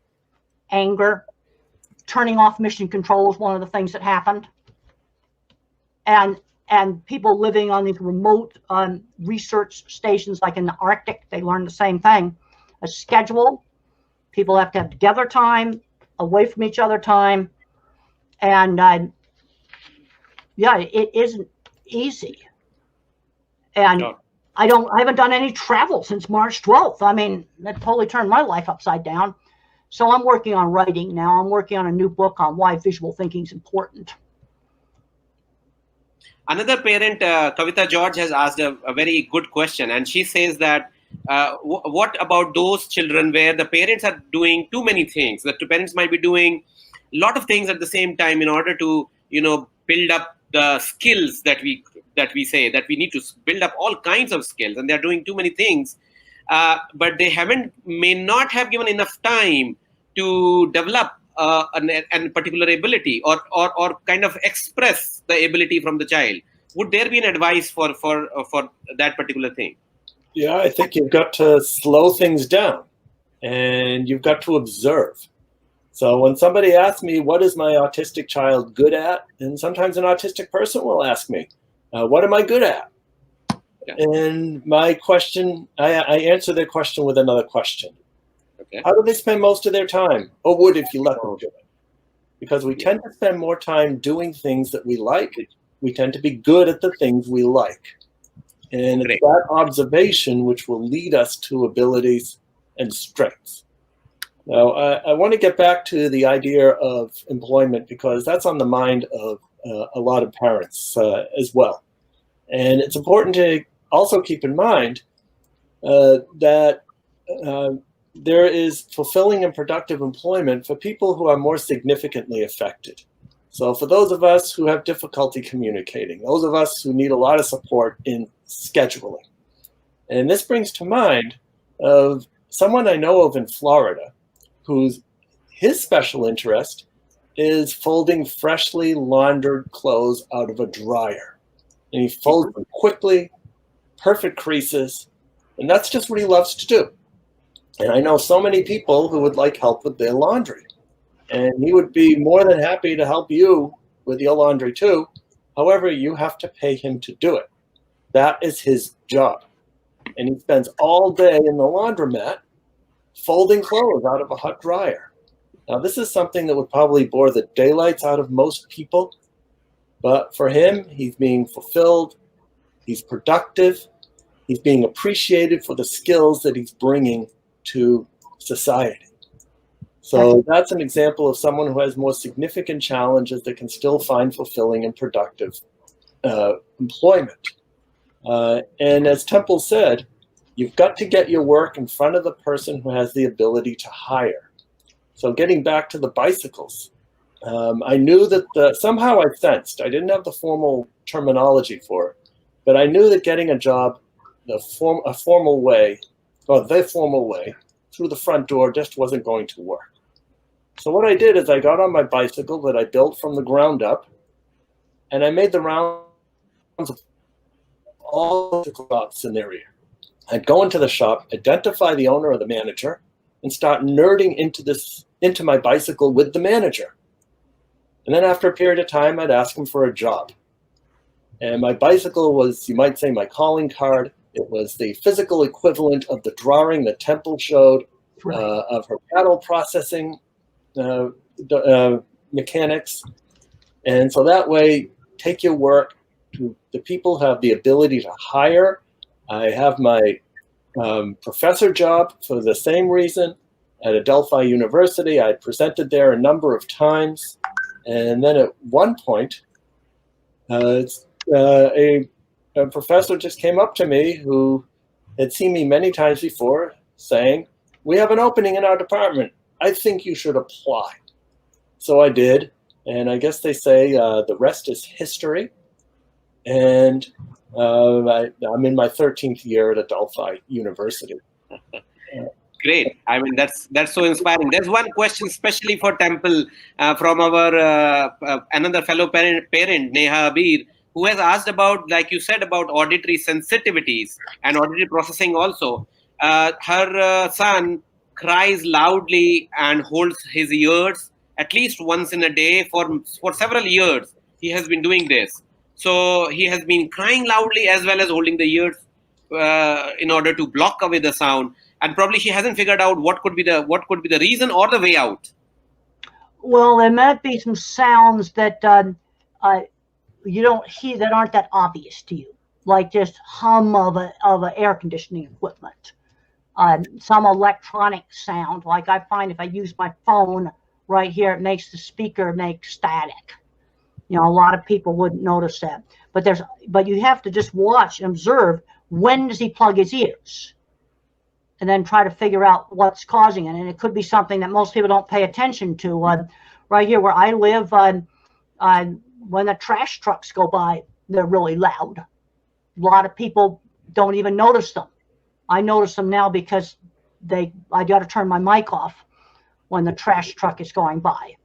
Anger, turning off mission control was one of the things that happened. And people living on these remote research stations like in the Arctic, they learned the same thing. A schedule, people have to have together time, away from each other time. And yeah, it isn't easy. And Sure. I haven't done any travel since March 12th. I mean, that totally turned my life upside down. So I'm working on writing now. I'm working on a new book on why visual thinking is important. Another parent, Kavita George, has asked a very good question, and she says that what about those children where the parents are doing too many things? That the parents might be doing a lot of things at the same time in order to, build up the skills that we say that we need to build up all kinds of skills, and they're doing too many things, but they may not have given enough time to develop a particular ability or kind of express the ability from the child. Would there be an advice for that particular thing? Yeah, I think you've got to slow things down and you've got to observe. So when somebody asks me, what is my autistic child good at? And sometimes an autistic person will ask me, what am I good at? Yeah. And my question, I answer their question with another question. Okay. How do they spend most of their time? Or would if you let them do it? Because we tend to spend more time doing things that we like. We tend to be good at the things we like. And it's that observation which will lead us to abilities and strengths. Now, I want to get back to the idea of employment because that's on the mind of a lot of parents as well. And it's important to also keep in mind that there is fulfilling and productive employment for people who are more significantly affected. So for those of us who have difficulty communicating, those of us who need a lot of support in scheduling. And this brings to mind of someone I know of in Florida his special interest is folding freshly laundered clothes out of a dryer. And he folds them quickly, perfect creases, and that's just what he loves to do. And I know so many people who would like help with their laundry. And he would be more than happy to help you with your laundry too. However, you have to pay him to do it. That is his job. And he spends all day in the laundromat folding clothes out of a hot dryer. Now, this is something that would probably bore the daylights out of most people. But for him, he's being fulfilled. He's productive. He's being appreciated for the skills that he's bringing to society. So that's an example of someone who has more significant challenges that can still find fulfilling and productive employment. And as Temple said, you've got to get your work in front of the person who has the ability to hire. So getting back to the bicycles, I knew that somehow I sensed, I didn't have the formal terminology for it, but I knew that getting a job the formal way through the front door just wasn't going to work. So what I did is I got on my bicycle that I built from the ground up, and I made the rounds of all the shops in the area. I'd go into the shop, identify the owner or the manager, and start nerding into my bicycle with the manager. And then after a period of time, I'd ask him for a job. And my bicycle was, you might say, my calling card. It was the physical equivalent of the drawing that Temple showed of her paddle processing mechanics. And so that way, take your work to the people who have the ability to hire. I have my professor job for the same reason at Adelphi University. I presented there a number of times. And then at one point, a professor just came up to me who had seen me many times before saying, "We have an opening in our department. I think you should apply." So I did. And I guess they say the rest is history. And I'm in my 13th year at Adelphi University. Great. I mean, that's so inspiring. There's one question especially for Temple from our another fellow parent, Neha Abir, who has asked about, like you said, about auditory sensitivities and auditory processing also. Her son cries loudly and holds his ears at least once in a day for several years. He has been doing this. So he has been crying loudly as well as holding the ears in order to block away the sound. And probably she hasn't figured out what could be the reason or the way out. Well, there might be some sounds that you don't hear that aren't that obvious to you, like just hum of a air conditioning equipment. Some electronic sound, like I find if I use my phone right here, it makes the speaker make static. You know, a lot of people wouldn't notice that. But you have to just watch and observe, when does he plug his ears? And then try to figure out what's causing it. And it could be something that most people don't pay attention to. Right here where I live, when the trash trucks go by, they're really loud. A lot of people don't even notice them. I notice them now because I got to turn my mic off when the trash truck is going by.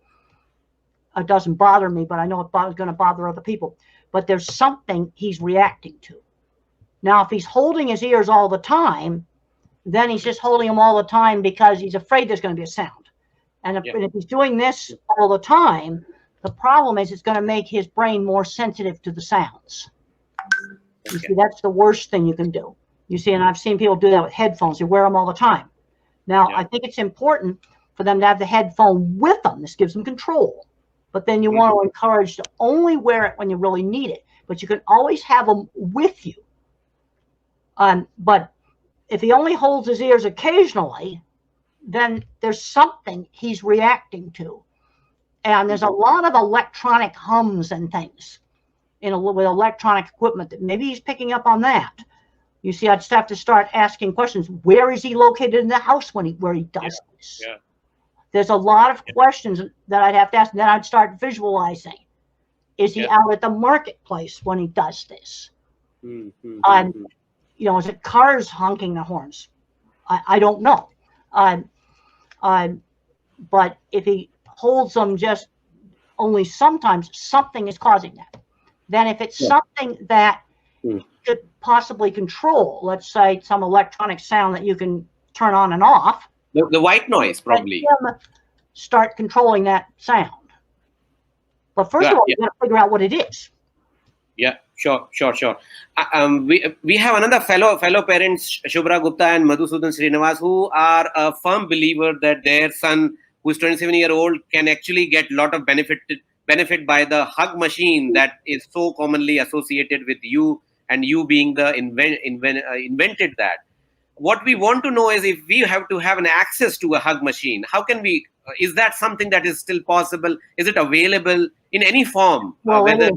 It doesn't bother me, but I know it's going to bother other people. But there's something he's reacting to. Now, if he's holding his ears all the time, then he's just holding them all the time because he's afraid there's going to be a sound. And if he's doing this all the time, the problem is it's going to make his brain more sensitive to the sounds. You see, that's the worst thing you can do. You see, and I've seen people do that with headphones. They wear them all the time. Now, I think it's important for them to have the headphone with them. This gives them control. But then you want to encourage to only wear it when you really need it. But you can always have them with you. But if he only holds his ears occasionally, then there's something he's reacting to. And there's a lot of electronic hums and things with electronic equipment that maybe he's picking up on that. You see, I'd just have to start asking questions. Where is he located in the house where he does this? Yeah. There's a lot of questions that I'd have to ask. And then I'd start visualizing. Is he out at the marketplace when he does this? You know, is it cars honking the horns? I don't know. But if he holds them just only sometimes, something is causing that. Then if it's something that could possibly control, let's say some electronic sound that you can turn on and off. The white noise, probably. Start controlling that sound. But first of all, you got to figure out what it is. Yeah, sure. We have another fellow parents, Shubhra Gupta and Madhusudan Srinivas, who are a firm believer that their son, who is 27-year-old, can actually get a lot of benefit by the hug machine that is so commonly associated with you, and you being the invented that. What we want to know is, if we have to have an access to a hug machine, how can we Is that something that is still possible? Is it available in any form? Well, Whether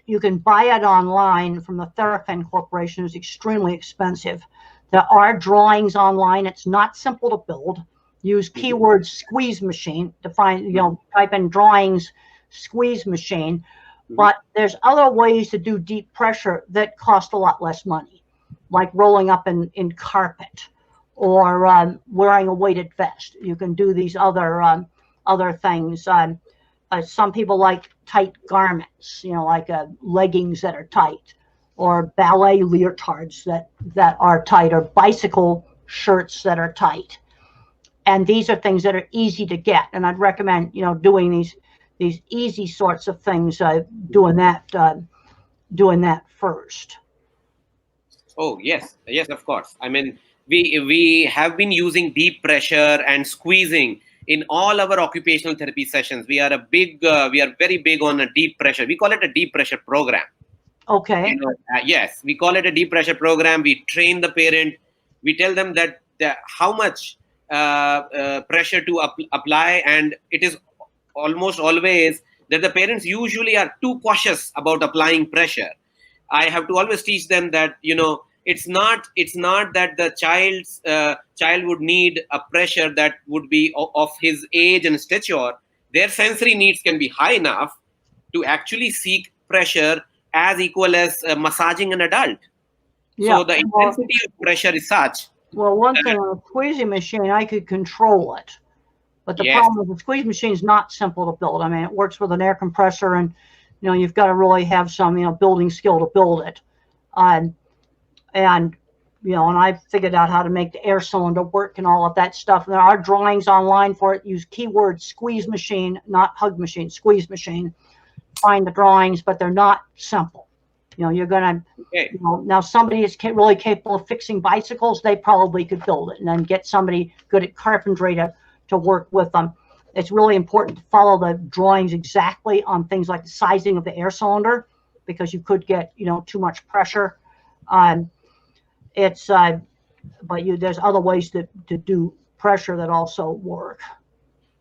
you can buy it online from the Therafin Corporation. It's extremely expensive. There are drawings online. It's not simple to build. Use keyword squeeze machine to find, type in drawings, squeeze machine. But there's other ways to do deep pressure that cost a lot less money, like rolling up in carpet or wearing a weighted vest. You can do these other things. Some people like tight garments, like leggings that are tight, or ballet leotards that are tight, or bicycle shirts that are tight. And these are things that are easy to get. And I'd recommend, doing these easy sorts of things, doing that first. Oh, yes, of course. I mean, we have been using deep pressure and squeezing in all our occupational therapy sessions. We are very big on a deep pressure. We call it a deep pressure program. Okay. Yes, we call it a deep pressure program. We train the parent. We tell them that how much pressure to apply, and it is almost always that the parents usually are too cautious about applying pressure. I have to always teach them that it's not that the child would need a pressure that would be of his age and stature. Their sensory needs can be high enough to actually seek pressure as equal as massaging an adult. Yeah. So the intensity of pressure is such. Well, one thing on a squeezing machine, I could control it. But the problem with the squeeze machine is not simple to build. I mean, it works with an air compressor, and you've got to really have some building skill to build it. And I figured out how to make the air cylinder work and all of that stuff. And there are drawings online for it. Use keyword squeeze machine, not hug machine, squeeze machine. Find the drawings, but they're not simple. You're gonna. Now somebody is really capable of fixing bicycles. They probably could build it, and then get somebody good at carpentry to work with them. It's really important to follow the drawings exactly on things like the sizing of the air cylinder, because you could get too much pressure. There's other ways to do pressure that also work.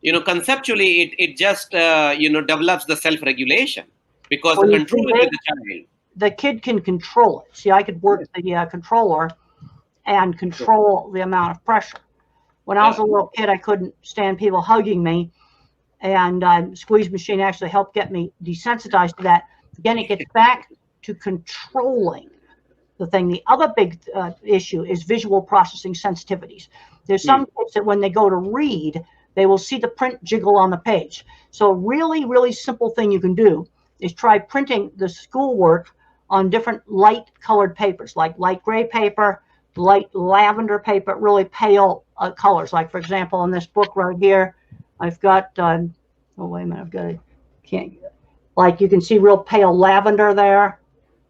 Conceptually, it just develops the self-regulation, because the control is with the child. The kid can control it. See, I could work the controller and control the amount of pressure. When I was a little kid, I couldn't stand people hugging me, and squeeze machine actually helped get me desensitized to that. Again, it gets back to controlling the thing. The other big issue is visual processing sensitivities. There's some kids that when they go to read, they will see the print jiggle on the page. So a really, really simple thing you can do is try printing the schoolwork on different light colored papers, like light gray paper, light lavender paper, really pale colors. Like, for example, in this book right here, I've got, oh, wait a minute, like you can see real pale lavender there.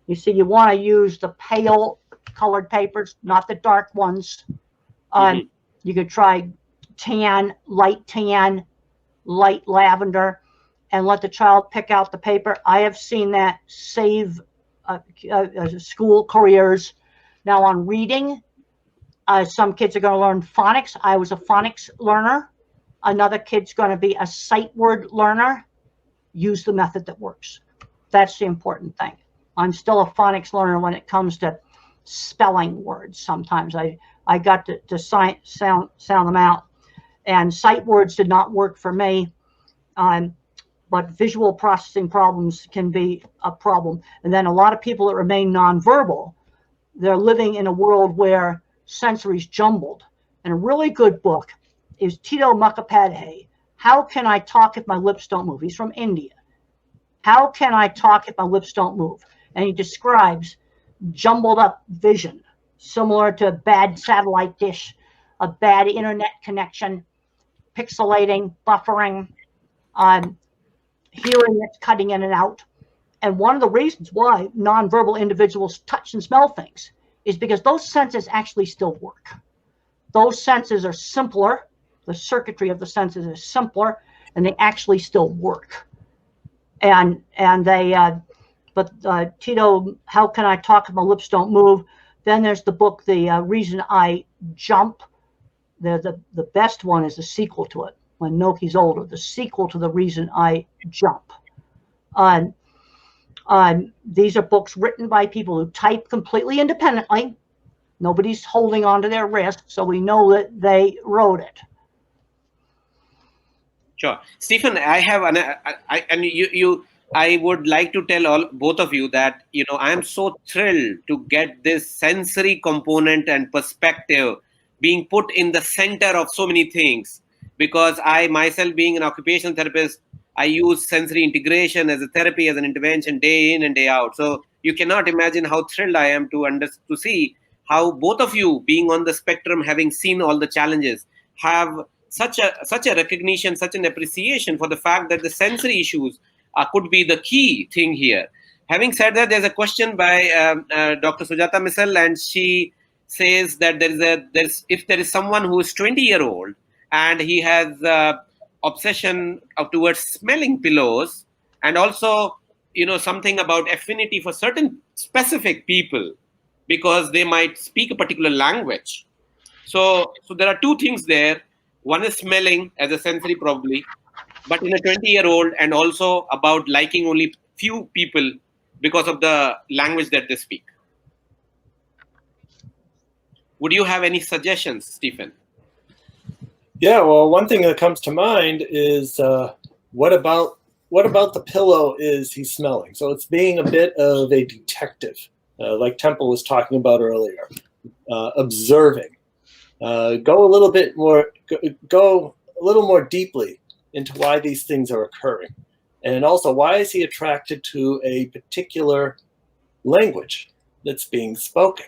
You see, you want to use the pale colored papers, not the dark ones. You could try tan, light lavender, and let the child pick out the paper. I have seen that save school careers. Now on reading, some kids are going to learn phonics. I was a phonics learner. Another kid's going to be a sight word learner. Use the method that works. That's the important thing. I'm still a phonics learner when it comes to spelling words. Sometimes I got to sound them out. And sight words did not work for me. But visual processing problems can be a problem. And then a lot of people that remain nonverbal, they're living in a world where sensory's jumbled. And a really good book is Tito Mukhopadhyay, How Can I Talk If My Lips Don't Move? He's from India. How can I talk if my lips don't move? And he describes jumbled up vision, similar to a bad satellite dish, a bad internet connection, pixelating, buffering, hearing that's cutting in and out. And one of the reasons why nonverbal individuals touch and smell things is because those senses actually still work. Those senses are simpler. The circuitry of the senses is simpler, and they actually still work. And they, Tito, How Can I Talk If My Lips Don't Move? Then there's the book, The Reason I Jump. The best one is the sequel to it, when Noki's older, the sequel to The Reason I Jump. These are books written by people who type completely independently. Nobody's holding on to their wrist, so we know that they wrote it. Sure, Stephen. I have I would like to tell both of you that I am so thrilled to get this sensory component and perspective being put in the center of so many things, because I myself, being an occupational therapist, I use sensory integration as a therapy, as an intervention, day in and day out. So you cannot imagine how thrilled I am to see how both of you, being on the spectrum, having seen all the challenges, have such a recognition, such an appreciation for the fact that the sensory issues could be the key thing here. Having said that, there's a question by Dr. Sujata Misal, and she says that if there is someone who is 20-year-old and he has obsession towards smelling pillows, and also something about affinity for certain specific people because they might speak a particular language. So there are two things there. One is smelling as a sensory, probably, but in a 20-year-old, and also about liking only few people because of the language that they speak. Would you have any suggestions, Stephen? Yeah, well, one thing that comes to mind is what about the pillow is he smelling? So it's being a bit of a detective, like Temple was talking about earlier, observing. Go a little more deeply into why these things are occurring. And also, why is he attracted to a particular language that's being spoken?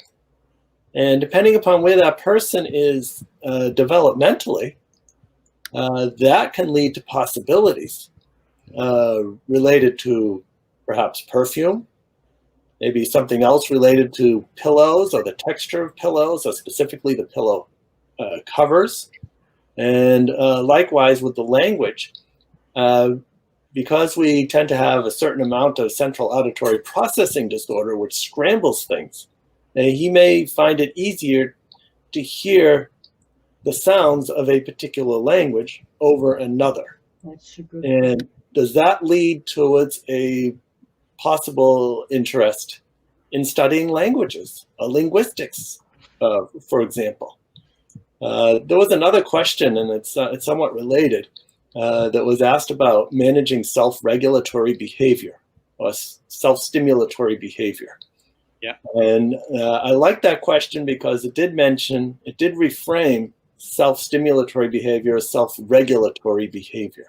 And depending upon where that person is developmentally, that can lead to possibilities related to perhaps perfume, maybe something else related to pillows or the texture of pillows, or specifically the pillow covers. And likewise with the language, because we tend to have a certain amount of central auditory processing disorder, which scrambles things, he may find it easier to hear the sounds of a particular language over another. That's good. And does that lead towards a possible interest in studying languages, linguistics, for example? There was another question, and it's somewhat related, that was asked about managing self-regulatory behavior or self-stimulatory behavior. Yeah. And I like that question because it did reframe self-stimulatory behavior as self-regulatory behavior.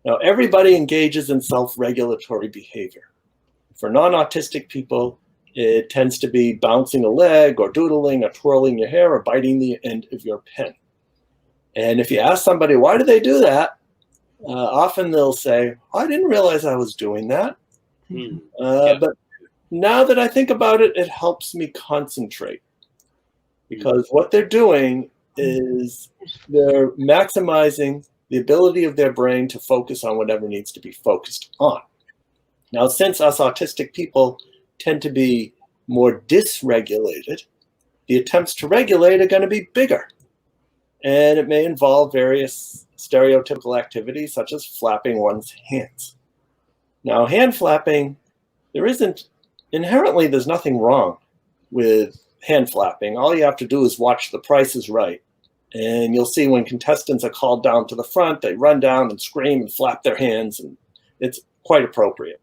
Now, everybody engages in self-regulatory behavior. For non-autistic people, it tends to be bouncing a leg or doodling or twirling your hair or biting the end of your pen. And if you ask somebody, why do they do that? Often they'll say, I didn't realize I was doing that. But now that I think about it, it helps me concentrate. Because what they're doing is they're maximizing the ability of their brain to focus on whatever needs to be focused on. Now, since us autistic people tend to be more dysregulated, the attempts to regulate are going to be bigger. And it may involve various stereotypical activities such as flapping one's hands. Now, hand flapping, there's nothing wrong with hand flapping. All you have to do is watch The Price is Right. And you'll see when contestants are called down to the front, they run down and scream and flap their hands, and it's quite appropriate.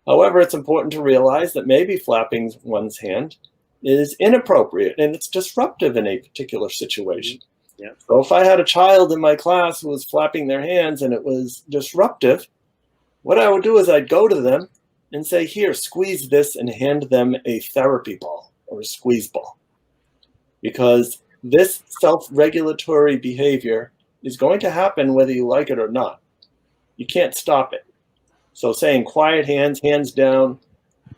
However, it's important to realize that maybe flapping one's hand is inappropriate and it's disruptive in a particular situation. Yeah. So if I had a child in my class who was flapping their hands and it was disruptive, what I would do is I'd go to them and say, here, squeeze this, and hand them a therapy ball or a squeeze ball. Because this self-regulatory behavior is going to happen whether you like it or not. You can't stop it. So saying quiet hands, hands down,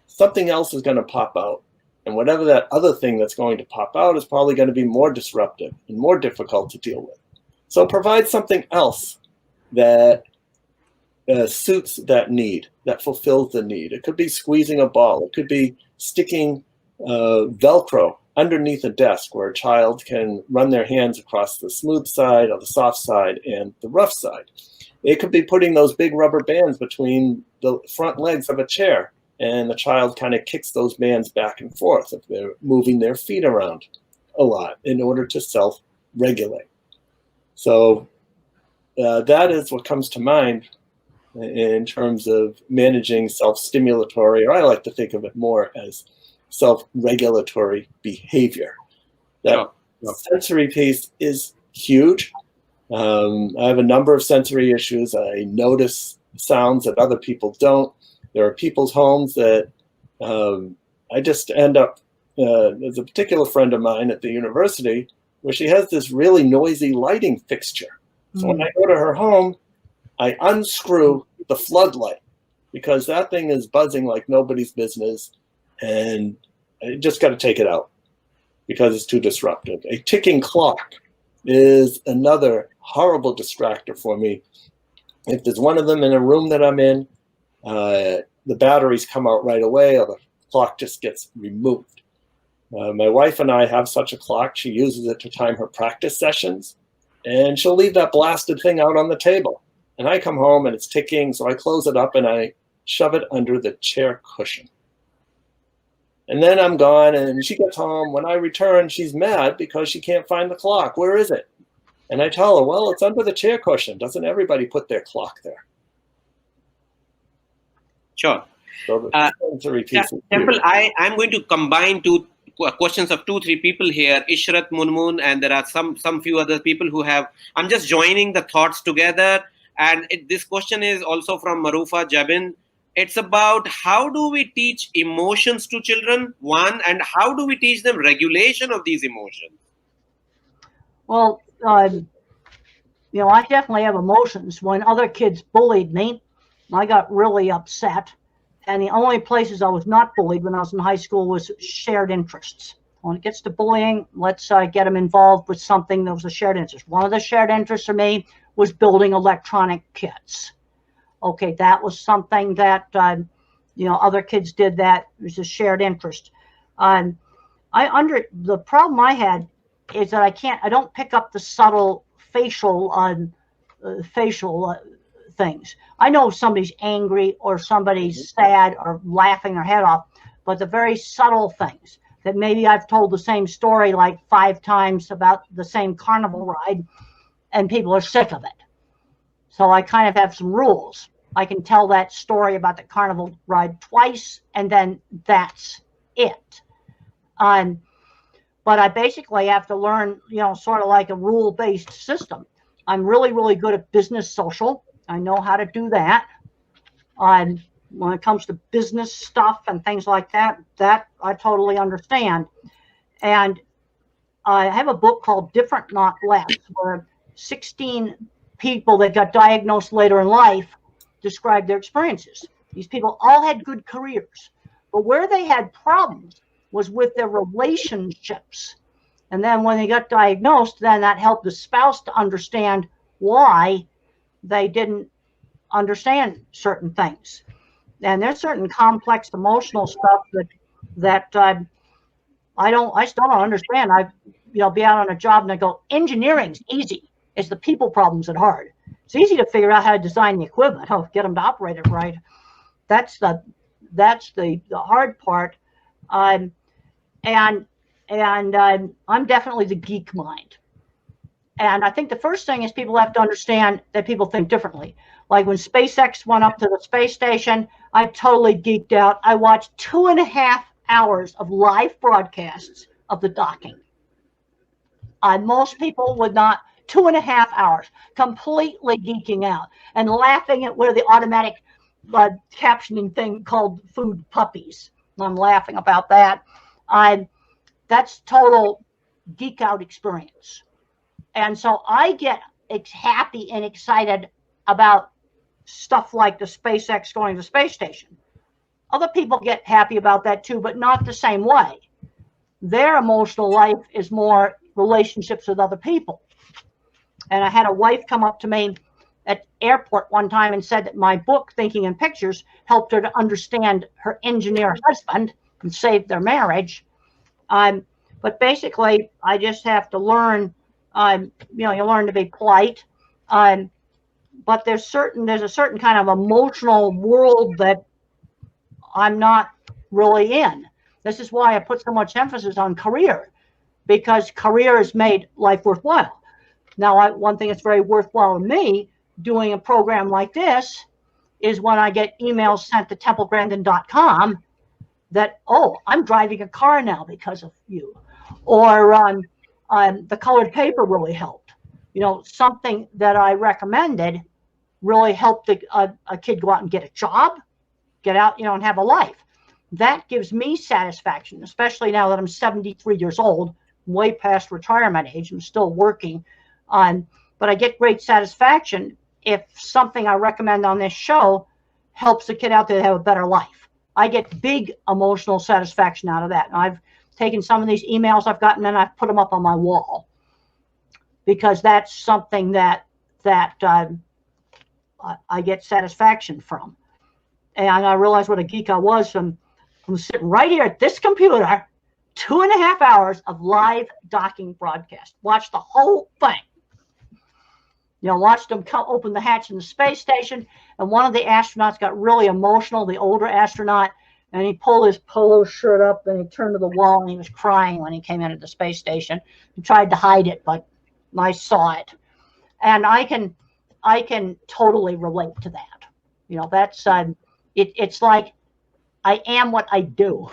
something else is going to pop out. And whatever that other thing that's going to pop out is probably going to be more disruptive and more difficult to deal with. So provide something else that suits that need, that fulfills the need. It could be squeezing a ball. It could be sticking Velcro underneath a desk where a child can run their hands across the smooth side or the soft side and the rough side. It could be putting those big rubber bands between the front legs of a chair, and the child kind of kicks those bands back and forth if they're moving their feet around a lot in order to self-regulate. So that is what comes to mind in terms of managing self-stimulatory, or I like to think of it more as self-regulatory behavior. That sensory piece is huge. I have a number of sensory issues. I notice sounds that other people don't. There are people's homes that I just end up, there's a particular friend of mine at the university where she has this really noisy lighting fixture. So when I go to her home, I unscrew the floodlight because that thing is buzzing like nobody's business, and I just got to take it out because it's too disruptive. A ticking clock is another horrible distractor for me. If there's one of them in a room that I'm in, the batteries come out right away or the clock just gets removed. My wife and I have such a clock. She uses it to time her practice sessions, and she'll leave that blasted thing out on the table. And I come home and it's ticking, so I close it up and I shove it under the chair cushion. And then I'm gone, and she gets home. When I return, she's mad because she can't find the clock. Where is it? And I tell her, well, it's under the chair cushion. Doesn't everybody put their clock there? Sure. So the sensory piece is Temple, I'm going to combine two questions of 2-3 people here, Ishrat, Munmun, and there are some few other people who have. I'm just joining the thoughts together. And this question is also from Marufa Jabin. It's about how do we teach emotions to children, one, and how do we teach them regulation of these emotions? Well, I definitely have emotions. When other kids bullied me, I got really upset. And the only places I was not bullied when I was in high school was shared interests. When it gets to bullying, let's get them involved with something that was a shared interest. One of the shared interests for me was building electronic kits. Okay, that was something that, other kids did that. It was a shared interest. The problem I had is that I don't pick up the subtle facial things. I know if somebody's angry or somebody's sad or laughing their head off, but the very subtle things that maybe I've told the same story like 5 times about the same carnival ride and people are sick of it. So I kind of have some rules. I can tell that story about the carnival ride twice and then that's it. But I basically have to learn, sort of like a rule-based system. I'm really, really good at business social. I know how to do that. When it comes to business stuff and things like that I totally understand. And I have a book called Different Not Less, where 16 people that got diagnosed later in life described their experiences. These people all had good careers, but where they had problems was with their relationships. And then when they got diagnosed, then that helped the spouse to understand why they didn't understand certain things. And there's certain complex emotional stuff that I still don't understand. Be out on a job and I go, engineering's easy. It's the people problems that are hard. It's easy to figure out how to design the equipment, get them to operate it right. That's the hard part. And I'm definitely the geek mind. And I think the first thing is people have to understand that people think differently. Like when SpaceX went up to the space station, I totally geeked out. I watched 2.5 hours of live broadcasts of the docking. Most people would not. 2.5 hours, completely geeking out and laughing at where the automatic captioning thing called food puppies. I'm laughing about that. That's total geek out experience. And so I get happy and excited about stuff like the SpaceX going to the space station. Other people get happy about that too, but not the same way. Their emotional life is more relationships with other people. And I had a wife come up to me at airport one time and said that my book, Thinking in Pictures, helped her to understand her engineer husband and saved their marriage. But But basically, I just have to learn. You learn to be polite. But there's a certain kind of emotional world that I'm not really in. This is why I put so much emphasis on career, because career has made life worthwhile. Now, one thing that's very worthwhile to me doing a program like this is when I get emails sent to templegrandin.com that, oh, I'm driving a car now because of you, or the colored paper really helped. Something that I recommended really helped a kid go out and get a job, get out, and have a life. That gives me satisfaction, especially now that I'm 73 years old, way past retirement age. I'm still working but I get great satisfaction if something I recommend on this show helps a kid out there to have a better life. I get big emotional satisfaction out of that. And I've taken some of these emails I've gotten and I've put them up on my wall, because that's something that I get satisfaction from. And I realized what a geek I was from sitting right here at this computer, 2.5 hours of live docking broadcast. Watch the whole thing. Watched them open the hatch in the space station, and one of the astronauts got really emotional, the older astronaut, and he pulled his polo shirt up and he turned to the wall and he was crying when he came into the space station. He tried to hide it, but I saw it. And I can totally relate to that. That's it's like I am what I do.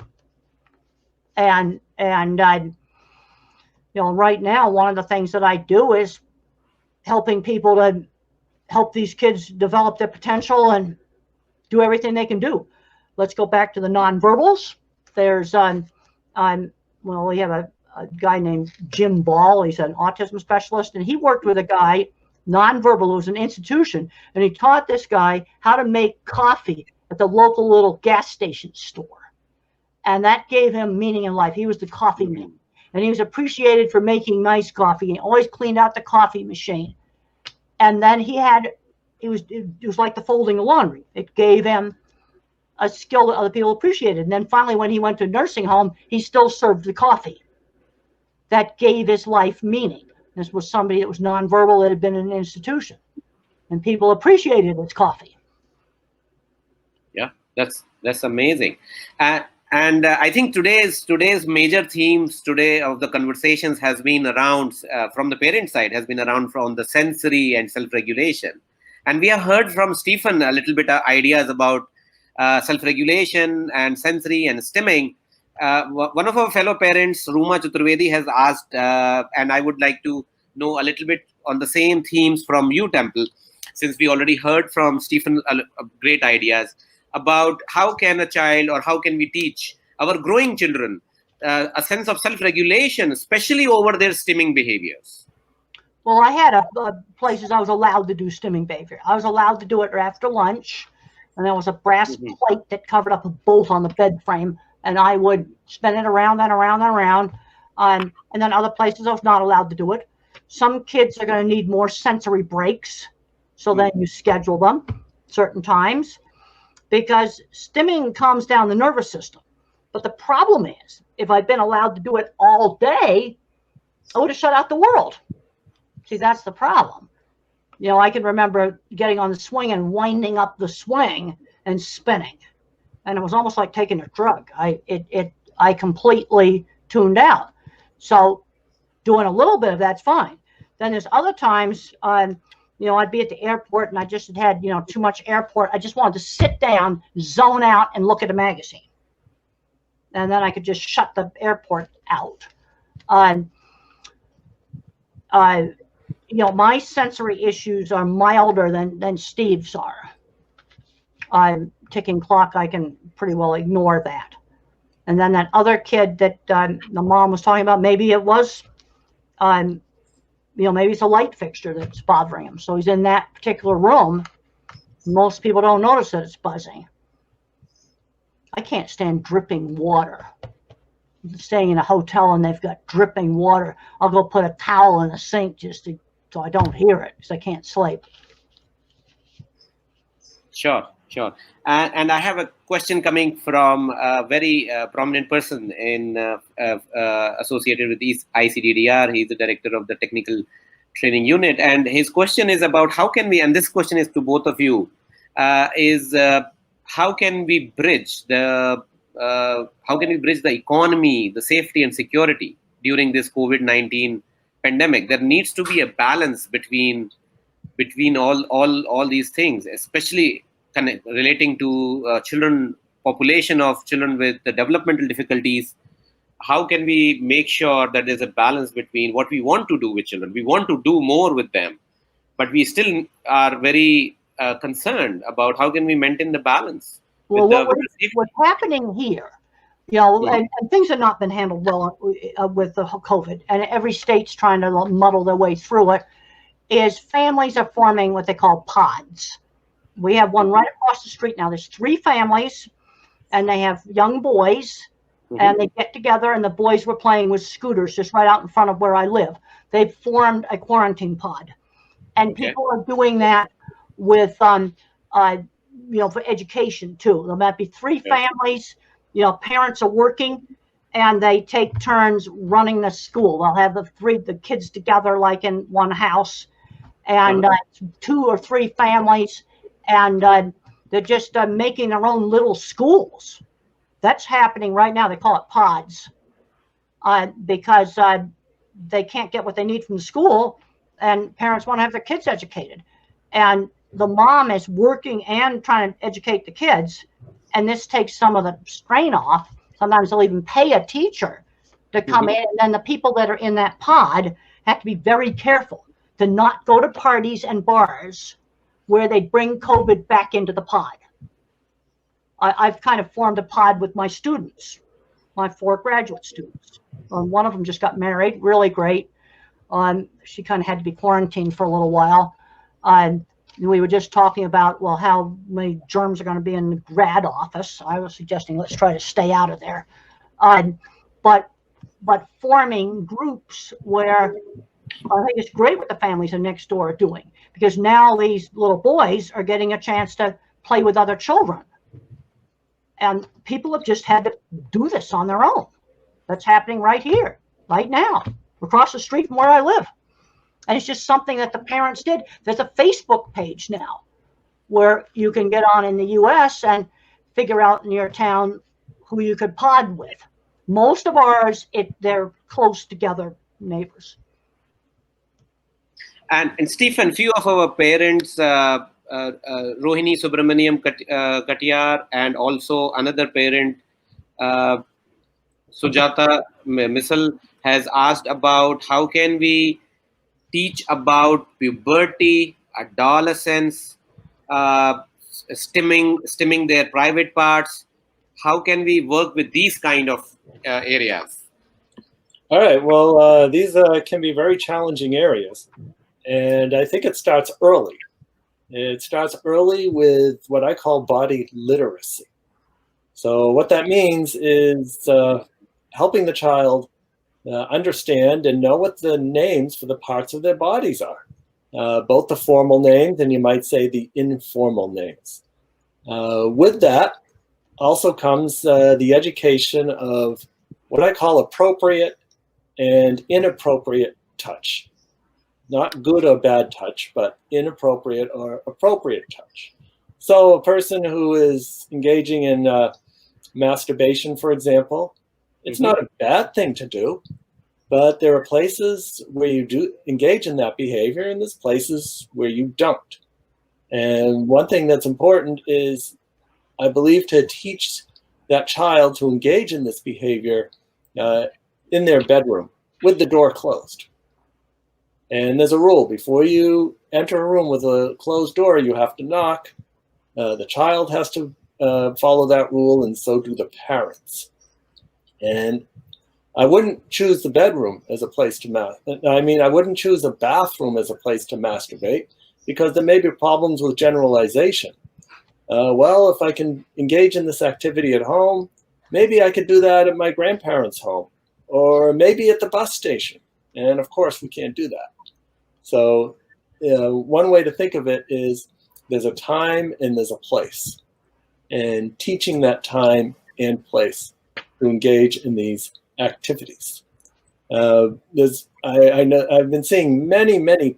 And right now, one of the things that I do is helping people to help these kids develop their potential and do everything they can do. Let's go back to the nonverbals. There's we have a guy named Jim Ball. He's an autism specialist, and he worked with a guy, nonverbal, who was an institution, and he taught this guy how to make coffee at the local little gas station store. And that gave him meaning in life. He was the coffee man. And he was appreciated for making nice coffee. He always cleaned out the coffee machine. And then it was like the folding of laundry. It gave him a skill that other people appreciated. And then finally, when he went to a nursing home, he still served the coffee. That gave his life meaning. This was somebody that was nonverbal that had been in an institution. And people appreciated his coffee. Yeah, that's amazing. And I think today's major themes today of the conversations has been around, from the parent side, has been around from the sensory and self-regulation. And we have heard from Stephen a little bit of ideas about self-regulation and sensory and stimming. One of our fellow parents, Ruma Chaturvedi, has asked, and I would like to know a little bit on the same themes from you, Temple, since we already heard from Stephen great ideas about how can a child, or how can we teach our growing children a sense of self-regulation, especially over their stimming behaviors. Well, I had places I was allowed to do stimming behavior. I was allowed to do it after lunch, and there was a brass plate that covered up a bolt on the bed frame, and I would spin it around and around and around. And then other places I was not allowed to do it. Some kids are going to need more sensory breaks, so then you schedule them certain times, because stimming calms down the nervous system. But the problem is, if I'd been allowed to do it all day, I would have shut out the world. See, that's the problem. I can remember getting on the swing and winding up the swing and spinning. And it was almost like taking a drug. I completely tuned out. So doing a little bit of that's fine. Then there's other times, I'd be at the airport and I just had too much airport. I just wanted to sit down, zone out, and look at a magazine. And then I could just shut the airport out. My sensory issues are milder than Steve's are. Ticking clock, I can pretty well ignore that. And then that other kid that the mom was talking about, maybe it was, maybe it's a light fixture that's bothering him. So he's in that particular room. Most people don't notice that it's buzzing. I can't stand dripping water. Staying in a hotel and they've got dripping water, I'll go put a towel in the sink so I don't hear it, because I can't sleep. Sure. Sure. And I have a question coming from a very prominent person in associated with ICDDR. He's the director of the technical training unit. And his question is about how can we, and this question is to both of you, how can we bridge the economy, the safety and security during this COVID-19 pandemic? There needs to be a balance between all these things, especially relating to population of children with the developmental difficulties. How can we make sure that there's a balance between what we want to do with children? We want to do more with them, but we still are very concerned about how can we maintain the balance. Well, what's happening here, and things have not been handled well with the COVID, and every state's trying to muddle their way through it, is families are forming what they call pods. We have one right across the street now. There's 3 families, and they have young boys, and they get together, and the boys were playing with scooters just right out in front of where I live. They've formed a quarantine pod, and people are doing that with, for education too. There might be 3 families, parents are working, and they take turns running the school. They'll have the kids together like in one house, and 2 or 3 families, and they're just making their own little schools. That's happening right now. They call it pods because they can't get what they need from the school, and parents want to have their kids educated. And the mom is working and trying to educate the kids, and this takes some of the strain off. Sometimes they'll even pay a teacher to come in, and then the people that are in that pod have to be very careful to not go to parties and bars where they bring COVID back into the pod. I've kind of formed a pod with my students, my 4 graduate students. One of them just got married, really great. She kind of had to be quarantined for a little while. We were just talking about, well, how many germs are going to be in the grad office. I was suggesting let's try to stay out of there. But forming groups where I think it's great what the families next door are doing, because now these little boys are getting a chance to play with other children. And people have just had to do this on their own. That's happening right here, right now, across the street from where I live. And it's just something that the parents did. There's a Facebook page now where you can get on in the US and figure out in your town who you could pod with. Most of ours, they're close together neighbors. And Stephen, few of our parents, Rohini Subramaniam Katiyar, and also another parent, Sujata Misal, has asked about how can we teach about puberty, adolescence, stimming their private parts. How can we work with these kind of areas? All right. Well, these can be very challenging areas. And I think it starts early. It starts early with what I call body literacy. So what that means is helping the child understand and know what the names for the parts of their bodies are, both the formal names and you might say the informal names. With that also comes the education of what I call appropriate and inappropriate touch. Not good or bad touch, but inappropriate or appropriate touch. So a person who is engaging in masturbation, for example, it's not a bad thing to do, but there are places where you do engage in that behavior and there's places where you don't. And one thing that's important is, I believe, to teach that child to engage in this behavior in their bedroom with the door closed. And there's a rule: before you enter a room with a closed door, you have to knock. The child has to follow that rule, and so do the parents. And I wouldn't choose the bedroom as a place to I wouldn't choose the bathroom as a place to masturbate, because there may be problems with generalization. Well, if I can engage in this activity at home, maybe I could do that at my grandparents' home, or maybe at the bus station. And of course, we can't do that. So one way to think of it is there's a time and there's a place. and teaching that time and place to engage in these activities. I know I've been seeing many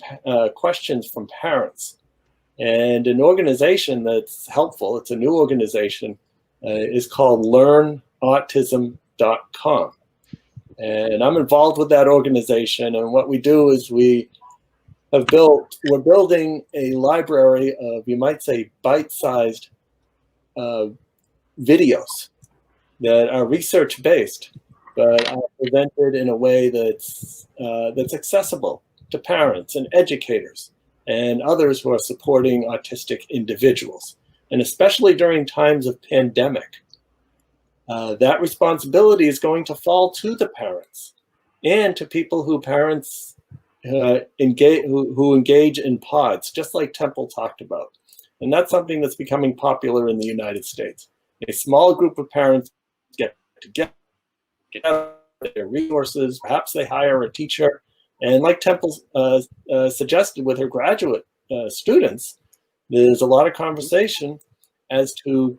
questions from parents, and an organization that's helpful, it's a new organization, is called LearnAutism.com. And I'm involved with that organization, and what we do is we're building a library of, you might say, bite-sized videos that are research-based, but are presented in a way that's accessible to parents and educators and others who are supporting autistic individuals. And especially during times of pandemic, that responsibility is going to fall to the parents and to people who engage in pods, just like Temple talked about. And that's something that's becoming popular in the United States. A small group of parents get together, their resources, perhaps they hire a teacher. And like Temple suggested with her graduate students, there's a lot of conversation as to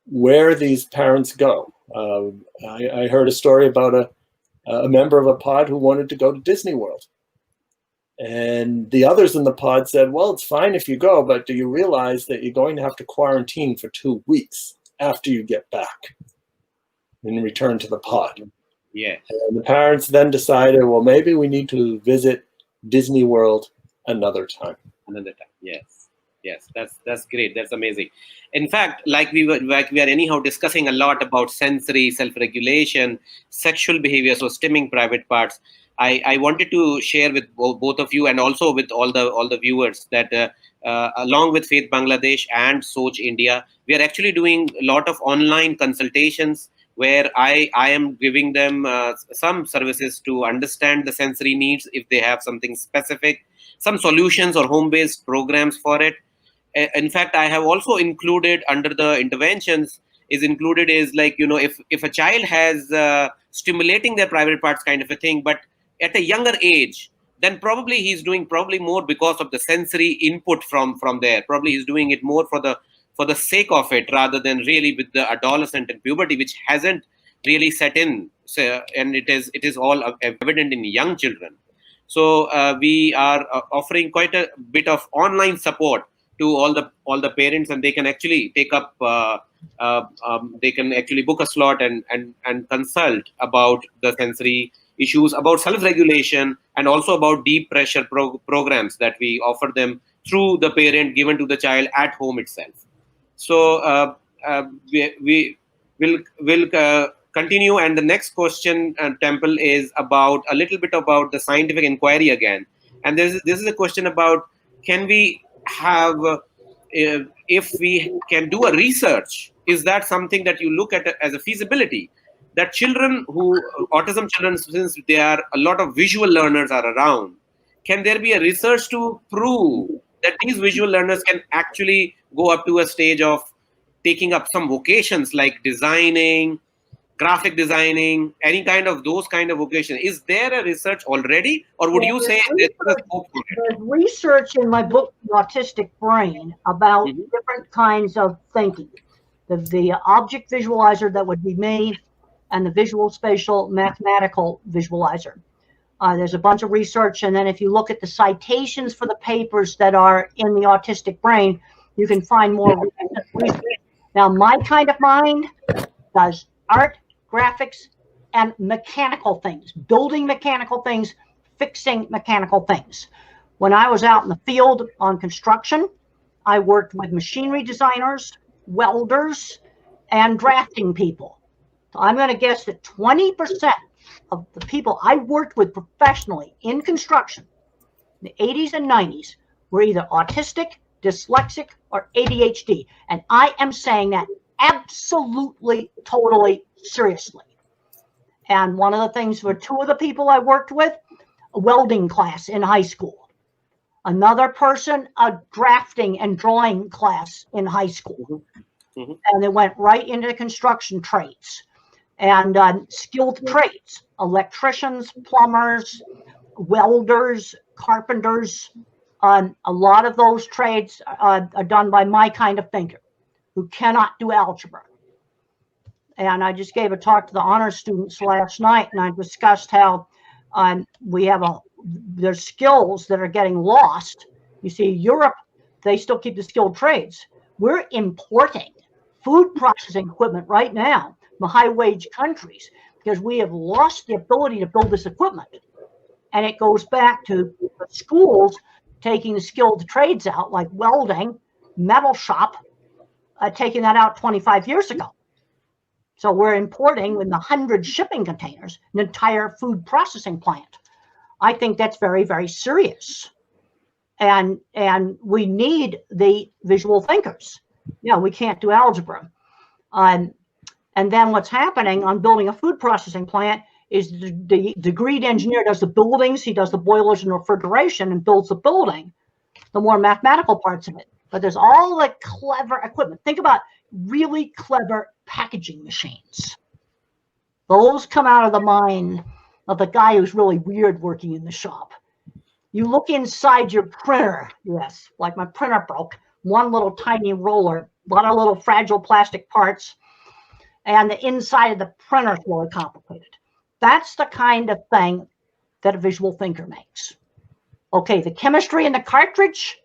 where these parents go. I heard a story about a member of a pod who wanted to go to Disney World. And the others in the pod said, well, it's fine if you go, but do you realize that you're going to have to quarantine for 2 weeks after you get back and return to the pod? Yes. And the parents then decided, well, maybe we need to visit Disney World another time. Another time, yes. Yes, that's great. That's amazing. In fact, like we are anyhow discussing a lot about sensory self-regulation, sexual behavior, so stimming private parts. I wanted to share with both of you and also with all the viewers that along with Faith Bangladesh and Soch India, we are actually doing a lot of online consultations where I am giving them some services to understand the sensory needs if they have something specific, some solutions or home-based programs for it. In fact, I have also included under the interventions is like, if a child has stimulating their private parts kind of a thing, but at a younger age, then probably he's doing more because of the sensory input from there. Probably he's doing it more for the sake of it rather than really with the adolescent and puberty, which hasn't really set in. So, and it is all evident in young children. So we are offering quite a bit of online support to all the parents, and they can actually take up they can actually book a slot and consult about the sensory issues, about self-regulation, and also about deep pressure programs that we offer them through the parent given to the child at home itself. So we will continue, and the next question, Temple, is about a little bit about the scientific inquiry again. And this is a question about, can we have if we can do a research, is that something that you look at as a feasibility? That autism children, since there are a lot of visual learners are around, can there be a research to prove that these visual learners can actually go up to a stage of taking up some vocations like designing, graphic designing, any kind of those kind of vocations? Is there a research already, or would you say there's a scope for it? There's research in my book, The Autistic Brain, about different kinds of thinking. The object visualizer that would be me, and the visual spatial mathematical visualizer. There's a bunch of research, and then if you look at the citations for the papers that are in the autistic brain, you can find more research. Now, my kind of mind does art, graphics, and mechanical things, building mechanical things, fixing mechanical things. When I was out in the field on construction, I worked with machinery designers, welders, and drafting people. So I'm going to guess that 20% of the people I worked with professionally in construction in the 80s and 90s were either autistic, dyslexic, or ADHD. And I am saying that absolutely, totally seriously. And one of the things for two of the people I worked with, a welding class in high school. Another person, a drafting and drawing class in high school. And they went right into construction trades. And skilled trades, electricians, plumbers, welders, carpenters. A lot of those trades are done by my kind of thinker, who cannot do algebra. And I just gave a talk to the honors students last night, and I discussed how we have there's skills that are getting lost. You see, Europe, they still keep the skilled trades. We're importing food processing equipment right now from high-wage countries because we have lost the ability to build this equipment. And it goes back to the schools taking the skilled trades out, like welding, metal shop, taking that out 25 years ago. So we're importing in the 100 shipping containers an entire food processing plant. I think that's very, very serious. And we need the visual thinkers. You know, we can't do algebra. And then what's happening on building a food processing plant is the degreed engineer does the buildings, he does the boilers and refrigeration and builds the building, the more mathematical parts of it. But there's all the clever equipment. Think about really clever packaging machines. Those come out of the mind of the guy who's really weird working in the shop. You look inside your printer, yes, like my printer broke, one little tiny roller, a lot of little fragile plastic parts, and the inside of the printer is really complicated. That's the kind of thing that a visual thinker makes. Okay, the chemistry in the cartridge,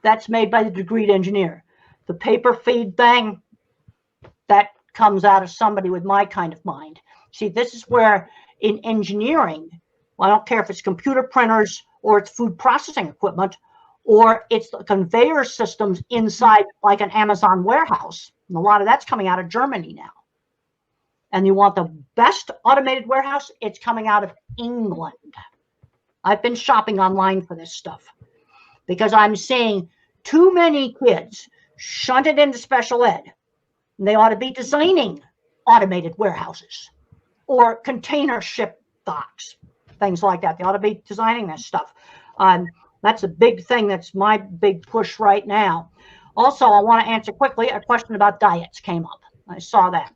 that's made by the degreed engineer. The paper feed thing, that comes out of somebody with my kind of mind. See, this is where in engineering, well, I don't care if it's computer printers or it's food processing equipment, or it's the conveyor systems inside like an Amazon warehouse. And a lot of that's coming out of Germany now. And you want the best automated warehouse, it's coming out of England. I've been shopping online for this stuff because I'm seeing too many kids shunted into special ed. And they ought to be designing automated warehouses or container ship docks, things like that. They ought to be designing this stuff. That's a big thing. That's my big push right now. Also, I want to answer quickly a question about diets came up. I saw that.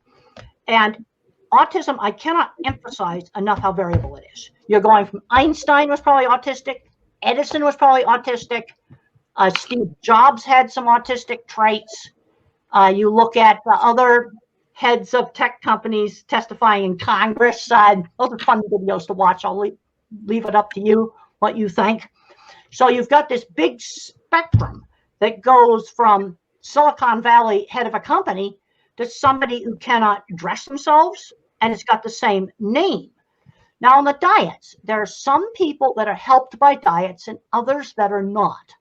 And autism, I cannot emphasize enough how variable it is. You're going from Einstein was probably autistic, Edison was probably autistic, Steve Jobs had some autistic traits. You look at the other heads of tech companies testifying in Congress. Those are fun videos to watch. I'll leave it up to you what you think. So you've got this big spectrum that goes from Silicon Valley head of a company to somebody who cannot dress themselves, and it's got the same name. Now, on the diets, there are some people that are helped by diets and others that are not.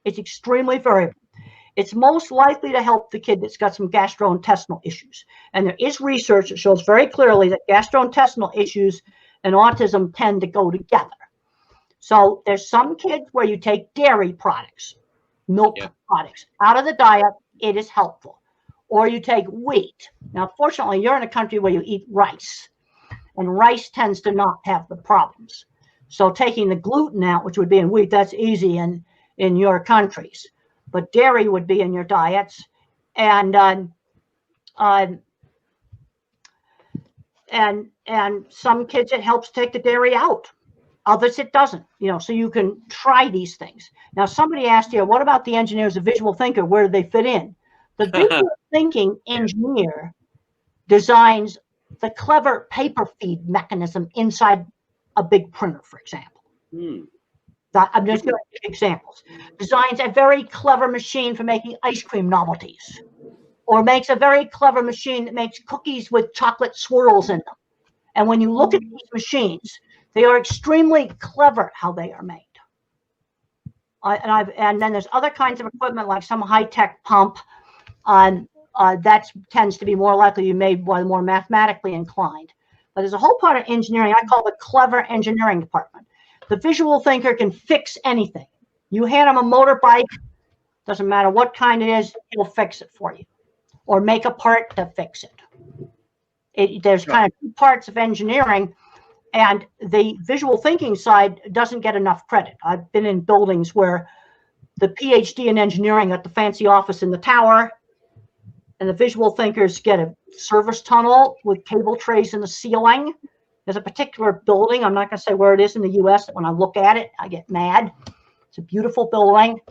It's extremely variable. It's most likely to help the kid that's got some gastrointestinal issues. And there is research that shows very clearly that gastrointestinal issues and autism tend to go together. So there's some kids where you take dairy products, milk products out of the diet, it is helpful. Or you take wheat. Now, fortunately, you're in a country where you eat rice, and rice tends to not have the problems. So taking the gluten out, which would be in wheat, that's easy in your countries. But dairy would be in your diets, and some kids it helps take the dairy out. Others it doesn't. You know, so you can try these things. Now, somebody asked here, what about the engineers, a visual thinker? Where do they fit in? The visual thinking engineer designs the clever paper feed mechanism inside a big printer, for example. I'm just going to give examples. Designs a very clever machine for making ice cream novelties, or makes a very clever machine that makes cookies with chocolate swirls in them. And when you look at these machines, they are extremely clever how they are made. And then there's other kinds of equipment like some high-tech pump. That tends to be more likely to be made by the more mathematically inclined. But there's a whole part of engineering I call the clever engineering department. The visual thinker can fix anything. You hand him a motorbike, doesn't matter what kind it is, he'll fix it for you, or make a part to fix it. There's kind of two parts of engineering, and the visual thinking side doesn't get enough credit. I've been in buildings where the PhD in engineering got the fancy office in the tower, and the visual thinkers get a service tunnel with cable trays in the ceiling. There's a particular building, I'm not going to say where it is in the US, that when I look at it, I get mad. It's a beautiful building.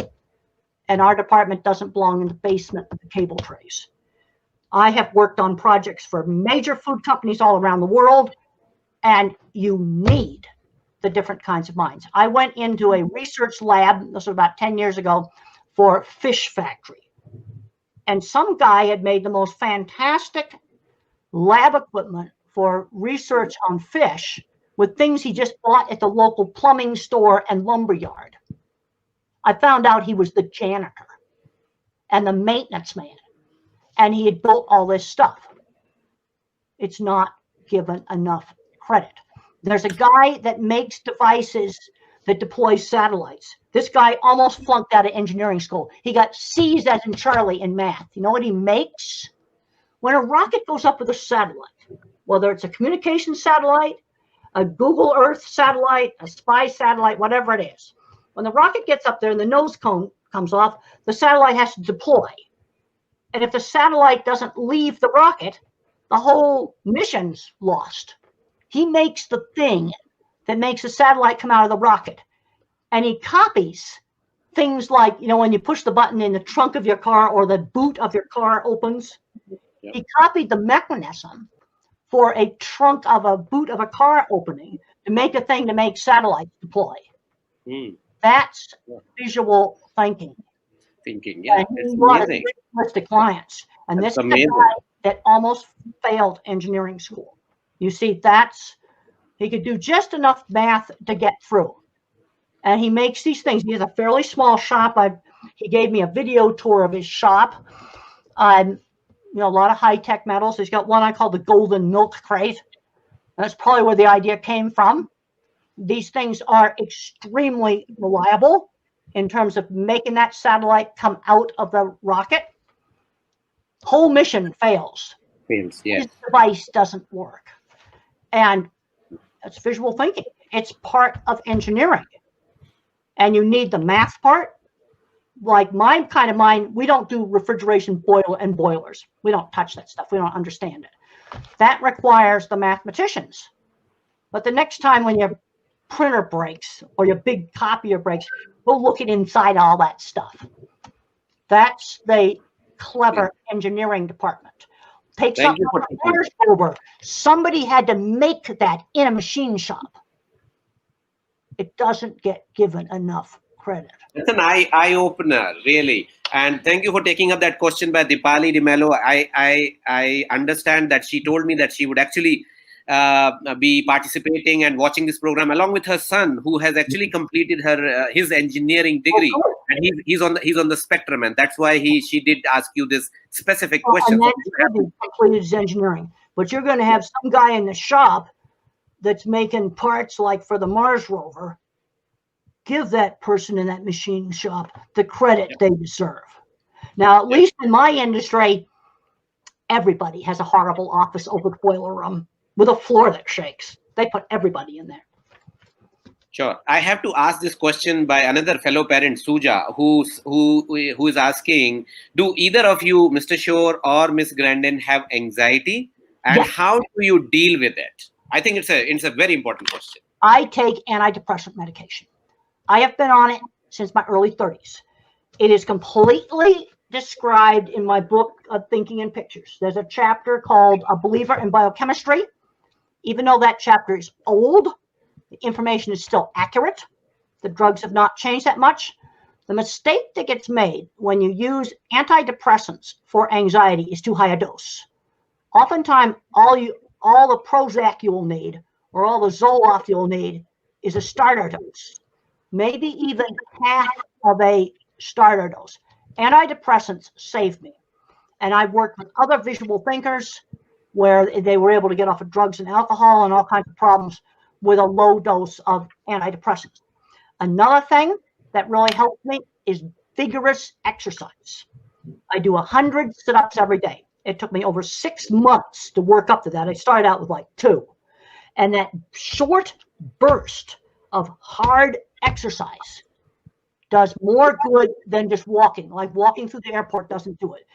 and our department doesn't belong in the basement of the cable trays. I have worked on projects for major food companies all around the world, and you need the different kinds of minds. I went into a research lab, this was about 10 years ago, for fish factory. And some guy had made the most fantastic lab equipment for research on fish with things he just bought at the local plumbing store and lumber yard. I found out he was the janitor and the maintenance man, and he had built all this stuff. It's not given enough credit. There's a guy that makes devices that deploy satellites. This guy almost flunked out of engineering school. He got C's as in Charlie in math. You know what he makes? When a rocket goes up with a satellite, whether it's a communication satellite, a Google Earth satellite, a spy satellite, whatever it is, when the rocket gets up there and the nose cone comes off, the satellite has to deploy. And if the satellite doesn't leave the rocket, the whole mission's lost. He makes the thing that makes the satellite come out of the rocket. And he copies things like, you know, when you push the button in the trunk of your car or the boot of your car opens. Yep. He copied the mechanism for a trunk of a boot of a car opening to make a thing to make satellites deploy. That's visual thinking. Yeah, it's amazing. Realistic clients. And that's this amazing. Is a guy that almost failed engineering school. You see, he could do just enough math to get through. And he makes these things. He has a fairly small shop. He gave me a video tour of his shop. You know, a lot of high-tech metals. He's got one I call the golden milk crate. That's probably where the idea came from. These things are extremely reliable in terms of making that satellite come out of the rocket. Whole mission fails. Yes. His device doesn't work. And that's visual thinking. It's part of engineering. And you need the math part. Like my kind of mind, we don't do refrigeration boilers. We don't touch that stuff. We don't understand it. That requires the mathematicians. But the next time when your printer breaks or your big copier breaks, go look at inside all that stuff. That's the clever engineering department. Take something like a Mars rover. Somebody had to make that in a machine shop. It doesn't get given enough credit. It's an eye opener, really. And thank you for taking up that question by Dipali Di Mello. I understand that she told me that she would actually be participating and watching this program along with her son, who has actually completed his engineering degree, and he's on the spectrum, and that's why she did ask you this specific question. And that's completed his engineering, but you're going to have some guy in the shop that's making parts like for the Mars rover. Give that person in that machine shop the credit they deserve. Now, at least in my industry, everybody has a horrible office over the boiler room with a floor that shakes. They put everybody in there. Sure. I have to ask this question by another fellow parent, Suja, who is asking, do either of you, Mr. Shore or Miss Grandin, have anxiety? And how do you deal with it? I think it's a very important question. I take antidepressant medication. I have been on it since my early 30s. It is completely described in my book of Thinking in Pictures. There's a chapter called A Believer in Biochemistry. Even though that chapter is old, the information is still accurate. The drugs have not changed that much. The mistake that gets made when you use antidepressants for anxiety is too high a dose. Oftentimes, all the Prozac you'll need or all the Zoloft you'll need is a starter dose. Maybe even half of a starter dose. Antidepressants saved me. And I've worked with other visual thinkers where they were able to get off of drugs and alcohol and all kinds of problems with a low dose of antidepressants. Another thing that really helped me is vigorous exercise. I do 100 sit-ups every day. It took me over 6 months to work up to that. I started out with like 2. And that short burst of hard exercise does more good than just walking. Like walking through the airport doesn't do it.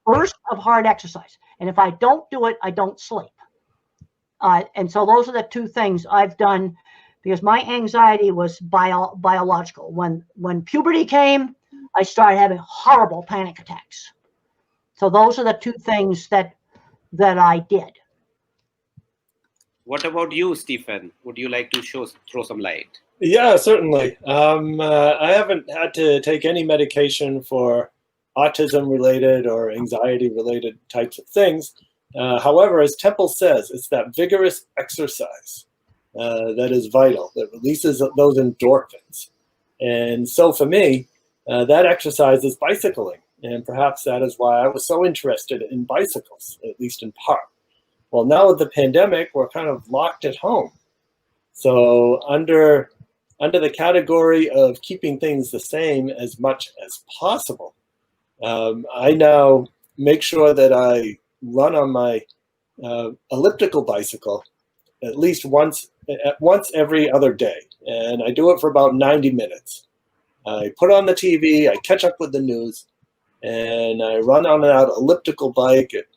Burst of hard exercise. And if I don't do it, I don't sleep. And so those are the 2 things I've done because my anxiety was biological. When puberty came, I started having horrible panic attacks. So those are the two things that I did. What about you, Stephen? Would you like to throw some light? Yeah, certainly. I haven't had to take any medication for autism-related or anxiety-related types of things. However, as Temple says, it's that vigorous exercise that is vital, that releases those endorphins. And so for me, that exercise is bicycling. And perhaps that is why I was so interested in bicycles, at least in part. Well, now with the pandemic, we're kind of locked at home. So under the category of keeping things the same as much as possible, I now make sure that I run on my elliptical bicycle at least once every other day. And I do it for about 90 minutes. I put on the TV, I catch up with the news, and I run on that elliptical bike. It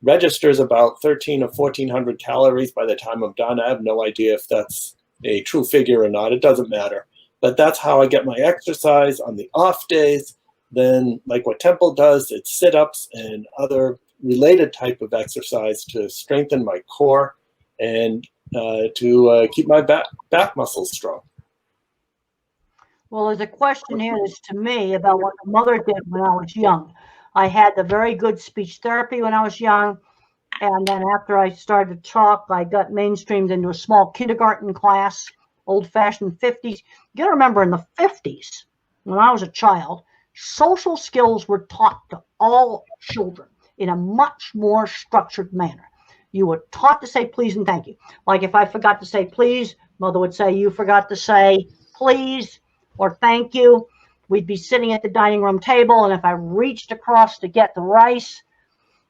registers about 13 or 1400 calories by the time I'm done. I have no idea if that's a true figure or not. It doesn't matter. But that's how I get my exercise on the off days. Then, like what Temple does, it's sit-ups and other related type of exercise to strengthen my core and to keep my back muscles strong. Well, there's a question here that's to me about what my mother did when I was young. I had the very good speech therapy when I was young. And then after I started to talk, I got mainstreamed into a small kindergarten class, old-fashioned 50s. You got to remember, in the 50s, when I was a child, social skills were taught to all children in a much more structured manner. You were taught to say please and thank you. Like if I forgot to say please, Mother would say, you forgot to say please or thank you. We'd be sitting at the dining room table, and if I reached across to get the rice,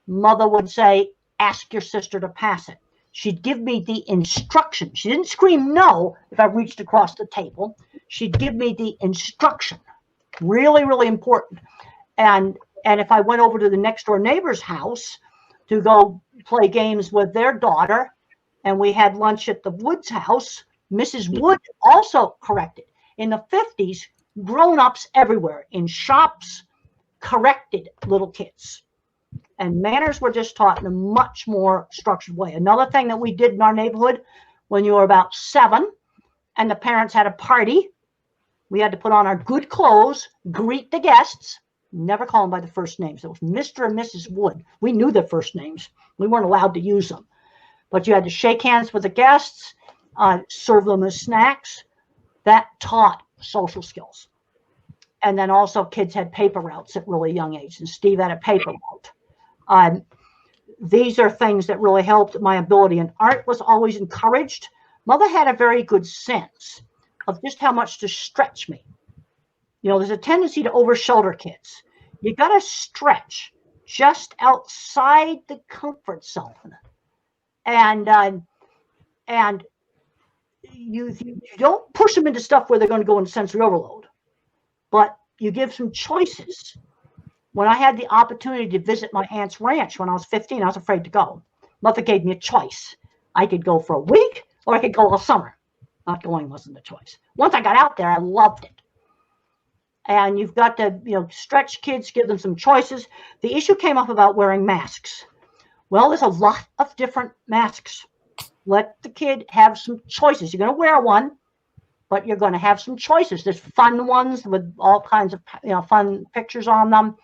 Mother would say, ask your sister to pass it. She'd give me the instruction. She didn't scream no if I reached across the table. She'd give me the instruction. Really, really important. And if I went over to the next door neighbor's house to go play games with their daughter, and we had lunch at the Woods house, Mrs. Wood also corrected. In the 50s, grown-ups everywhere in shops corrected little kids. And manners were just taught in a much more structured way. Another thing that we did in our neighborhood, when you were about 7 and the parents had a party, we had to put on our good clothes, greet the guests, never call them by the first names. It was Mr. and Mrs. Wood. We knew their first names. We weren't allowed to use them. But you had to shake hands with the guests, serve them as snacks. That taught social skills. And then also kids had paper routes at really young age. And Steve had a paper route. These are things that really helped my ability. And art was always encouraged. Mother had a very good sense of just how much to stretch me. You know, there's a tendency to over-shoulder kids. You got to stretch just outside the comfort zone. And you don't push them into stuff where they're going to go into sensory overload, but you give some choices. When I had the opportunity to visit my aunt's ranch when I was 15, I was afraid to go. Mother gave me a choice. I could go for a week or I could go all summer. Not going wasn't a choice. Once I got out there, I loved it. And you've got to, stretch kids, give them some choices. The issue came up about wearing masks. Well, there's a lot of different masks. Let the kid have some choices. You're going to wear one, but you're going to have some choices. There's fun ones with all kinds of fun pictures on them.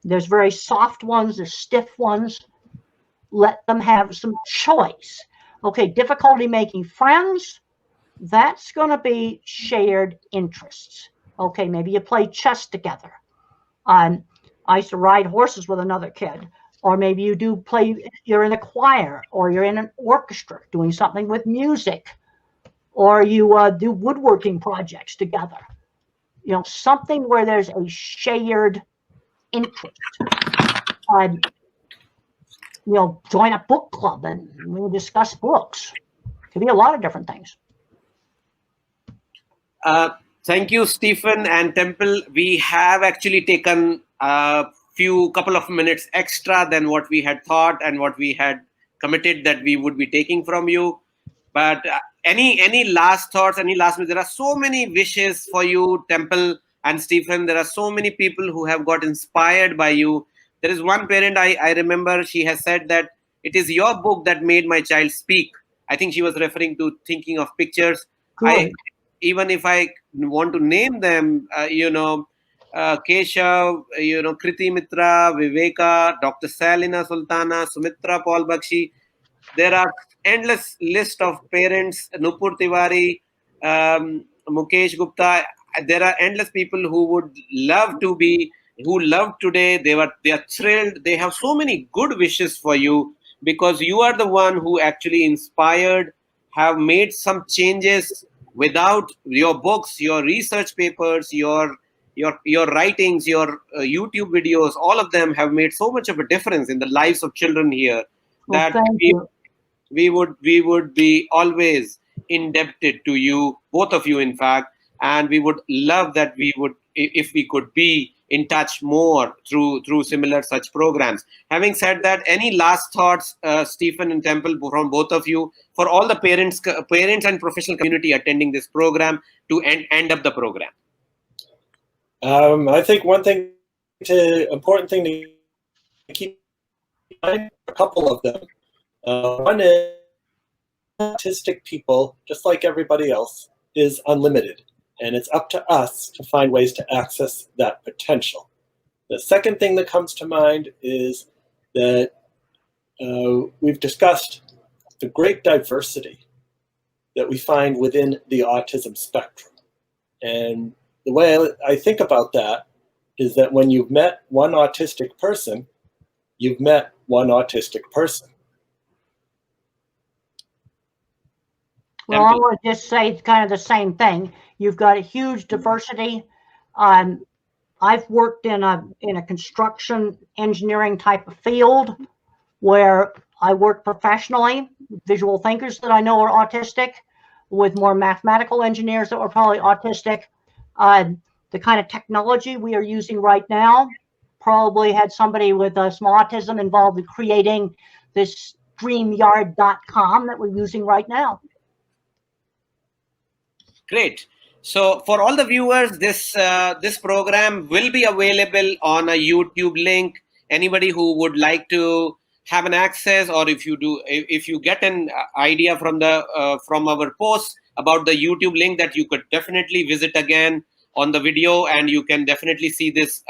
There's very soft ones. There's stiff ones. Let them have some choice. Okay, difficulty making friends. That's going to be shared interests. Okay, maybe you play chess together. I used to ride horses with another kid. Or maybe you do play, you're in a choir, or you're in an orchestra doing something with music, or you do woodworking projects together. Something where there's a shared interest. Join a book club and we discuss books. It could be a lot of different things. Thank you, Stephen and Temple. We have actually taken couple of minutes extra than what we had thought and what we had committed that we would be taking from you. But any last thoughts, any last minutes? There are so many wishes for you, Temple. And Stephen, there are so many people who have got inspired by you. There is one parent I remember, she has said that it is your book that made my child speak. I think she was referring to thinking of pictures. Good. Even if I want to name them, Keshav, Kriti Mitra, Viveka, Dr. Salina Sultana, Sumitra Paul Bakshi. There are endless list of parents, Nupur Tiwari, Mukesh Gupta. There are endless people who would love to be, who love today. They are thrilled. They have so many good wishes for you because you are the one who actually inspired, have made some changes without your books, your research papers, your writings, your YouTube videos. All of them have made so much of a difference in the lives of children here Well, that thank you. we would be always indebted to you, both of you, in fact, and we would love that we would, if we could be in touch more through similar such programs. Having said that, any last thoughts, Stephen and Temple, from both of you, for all the parents and professional community attending this program to end up the program? I think important thing to keep in mind, a couple of them. One is autistic people, just like everybody else, is unlimited, and it's up to us to find ways to access that potential. The second thing that comes to mind is that we've discussed the great diversity that we find within the autism spectrum. And the way I think about that is that when you've met one autistic person, you've met one autistic person. Well, I would just say kind of the same thing. You've got a huge diversity. I've worked in a construction engineering type of field where I work professionally, visual thinkers that I know are autistic, with more mathematical engineers that were probably autistic. The kind of technology we are using right now probably had somebody with some autism involved in creating this StreamYard.com that we're using right now. Great. So for all the viewers, this program will be available on a YouTube link. Anybody who would like to have an access, or if you get an idea from our post about the YouTube link, that you could definitely visit again on the video, and you can definitely see this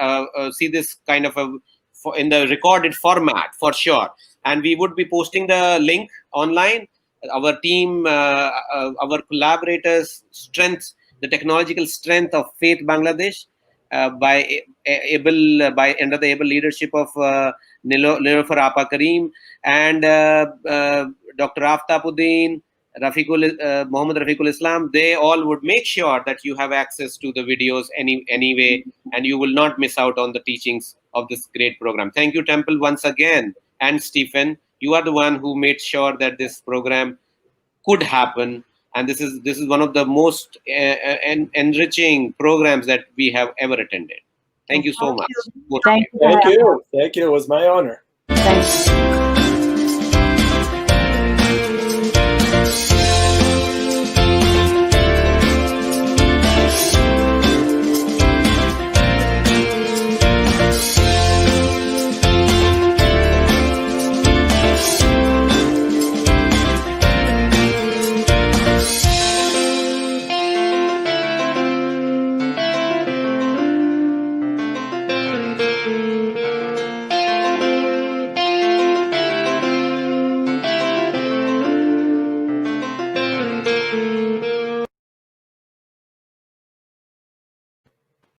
kind of in the recorded format for sure. And we would be posting the link online. Our team, our collaborators' strengths, the technological strength of Faith Bangladesh, under the able leadership of Nilofer Apa Karim and Dr. Aftabuddin, Muhammad Rafiqul Islam. They all would make sure that you have access to the videos anyway, and you will not miss out on the teachings of this great program. Thank you, Temple, once again, and Stephen. You are the one who made sure that this program could happen, and this is one of the most enriching programs that we have ever attended. Thank you so much. Thank you. Thank you. It was my honor. Thank you.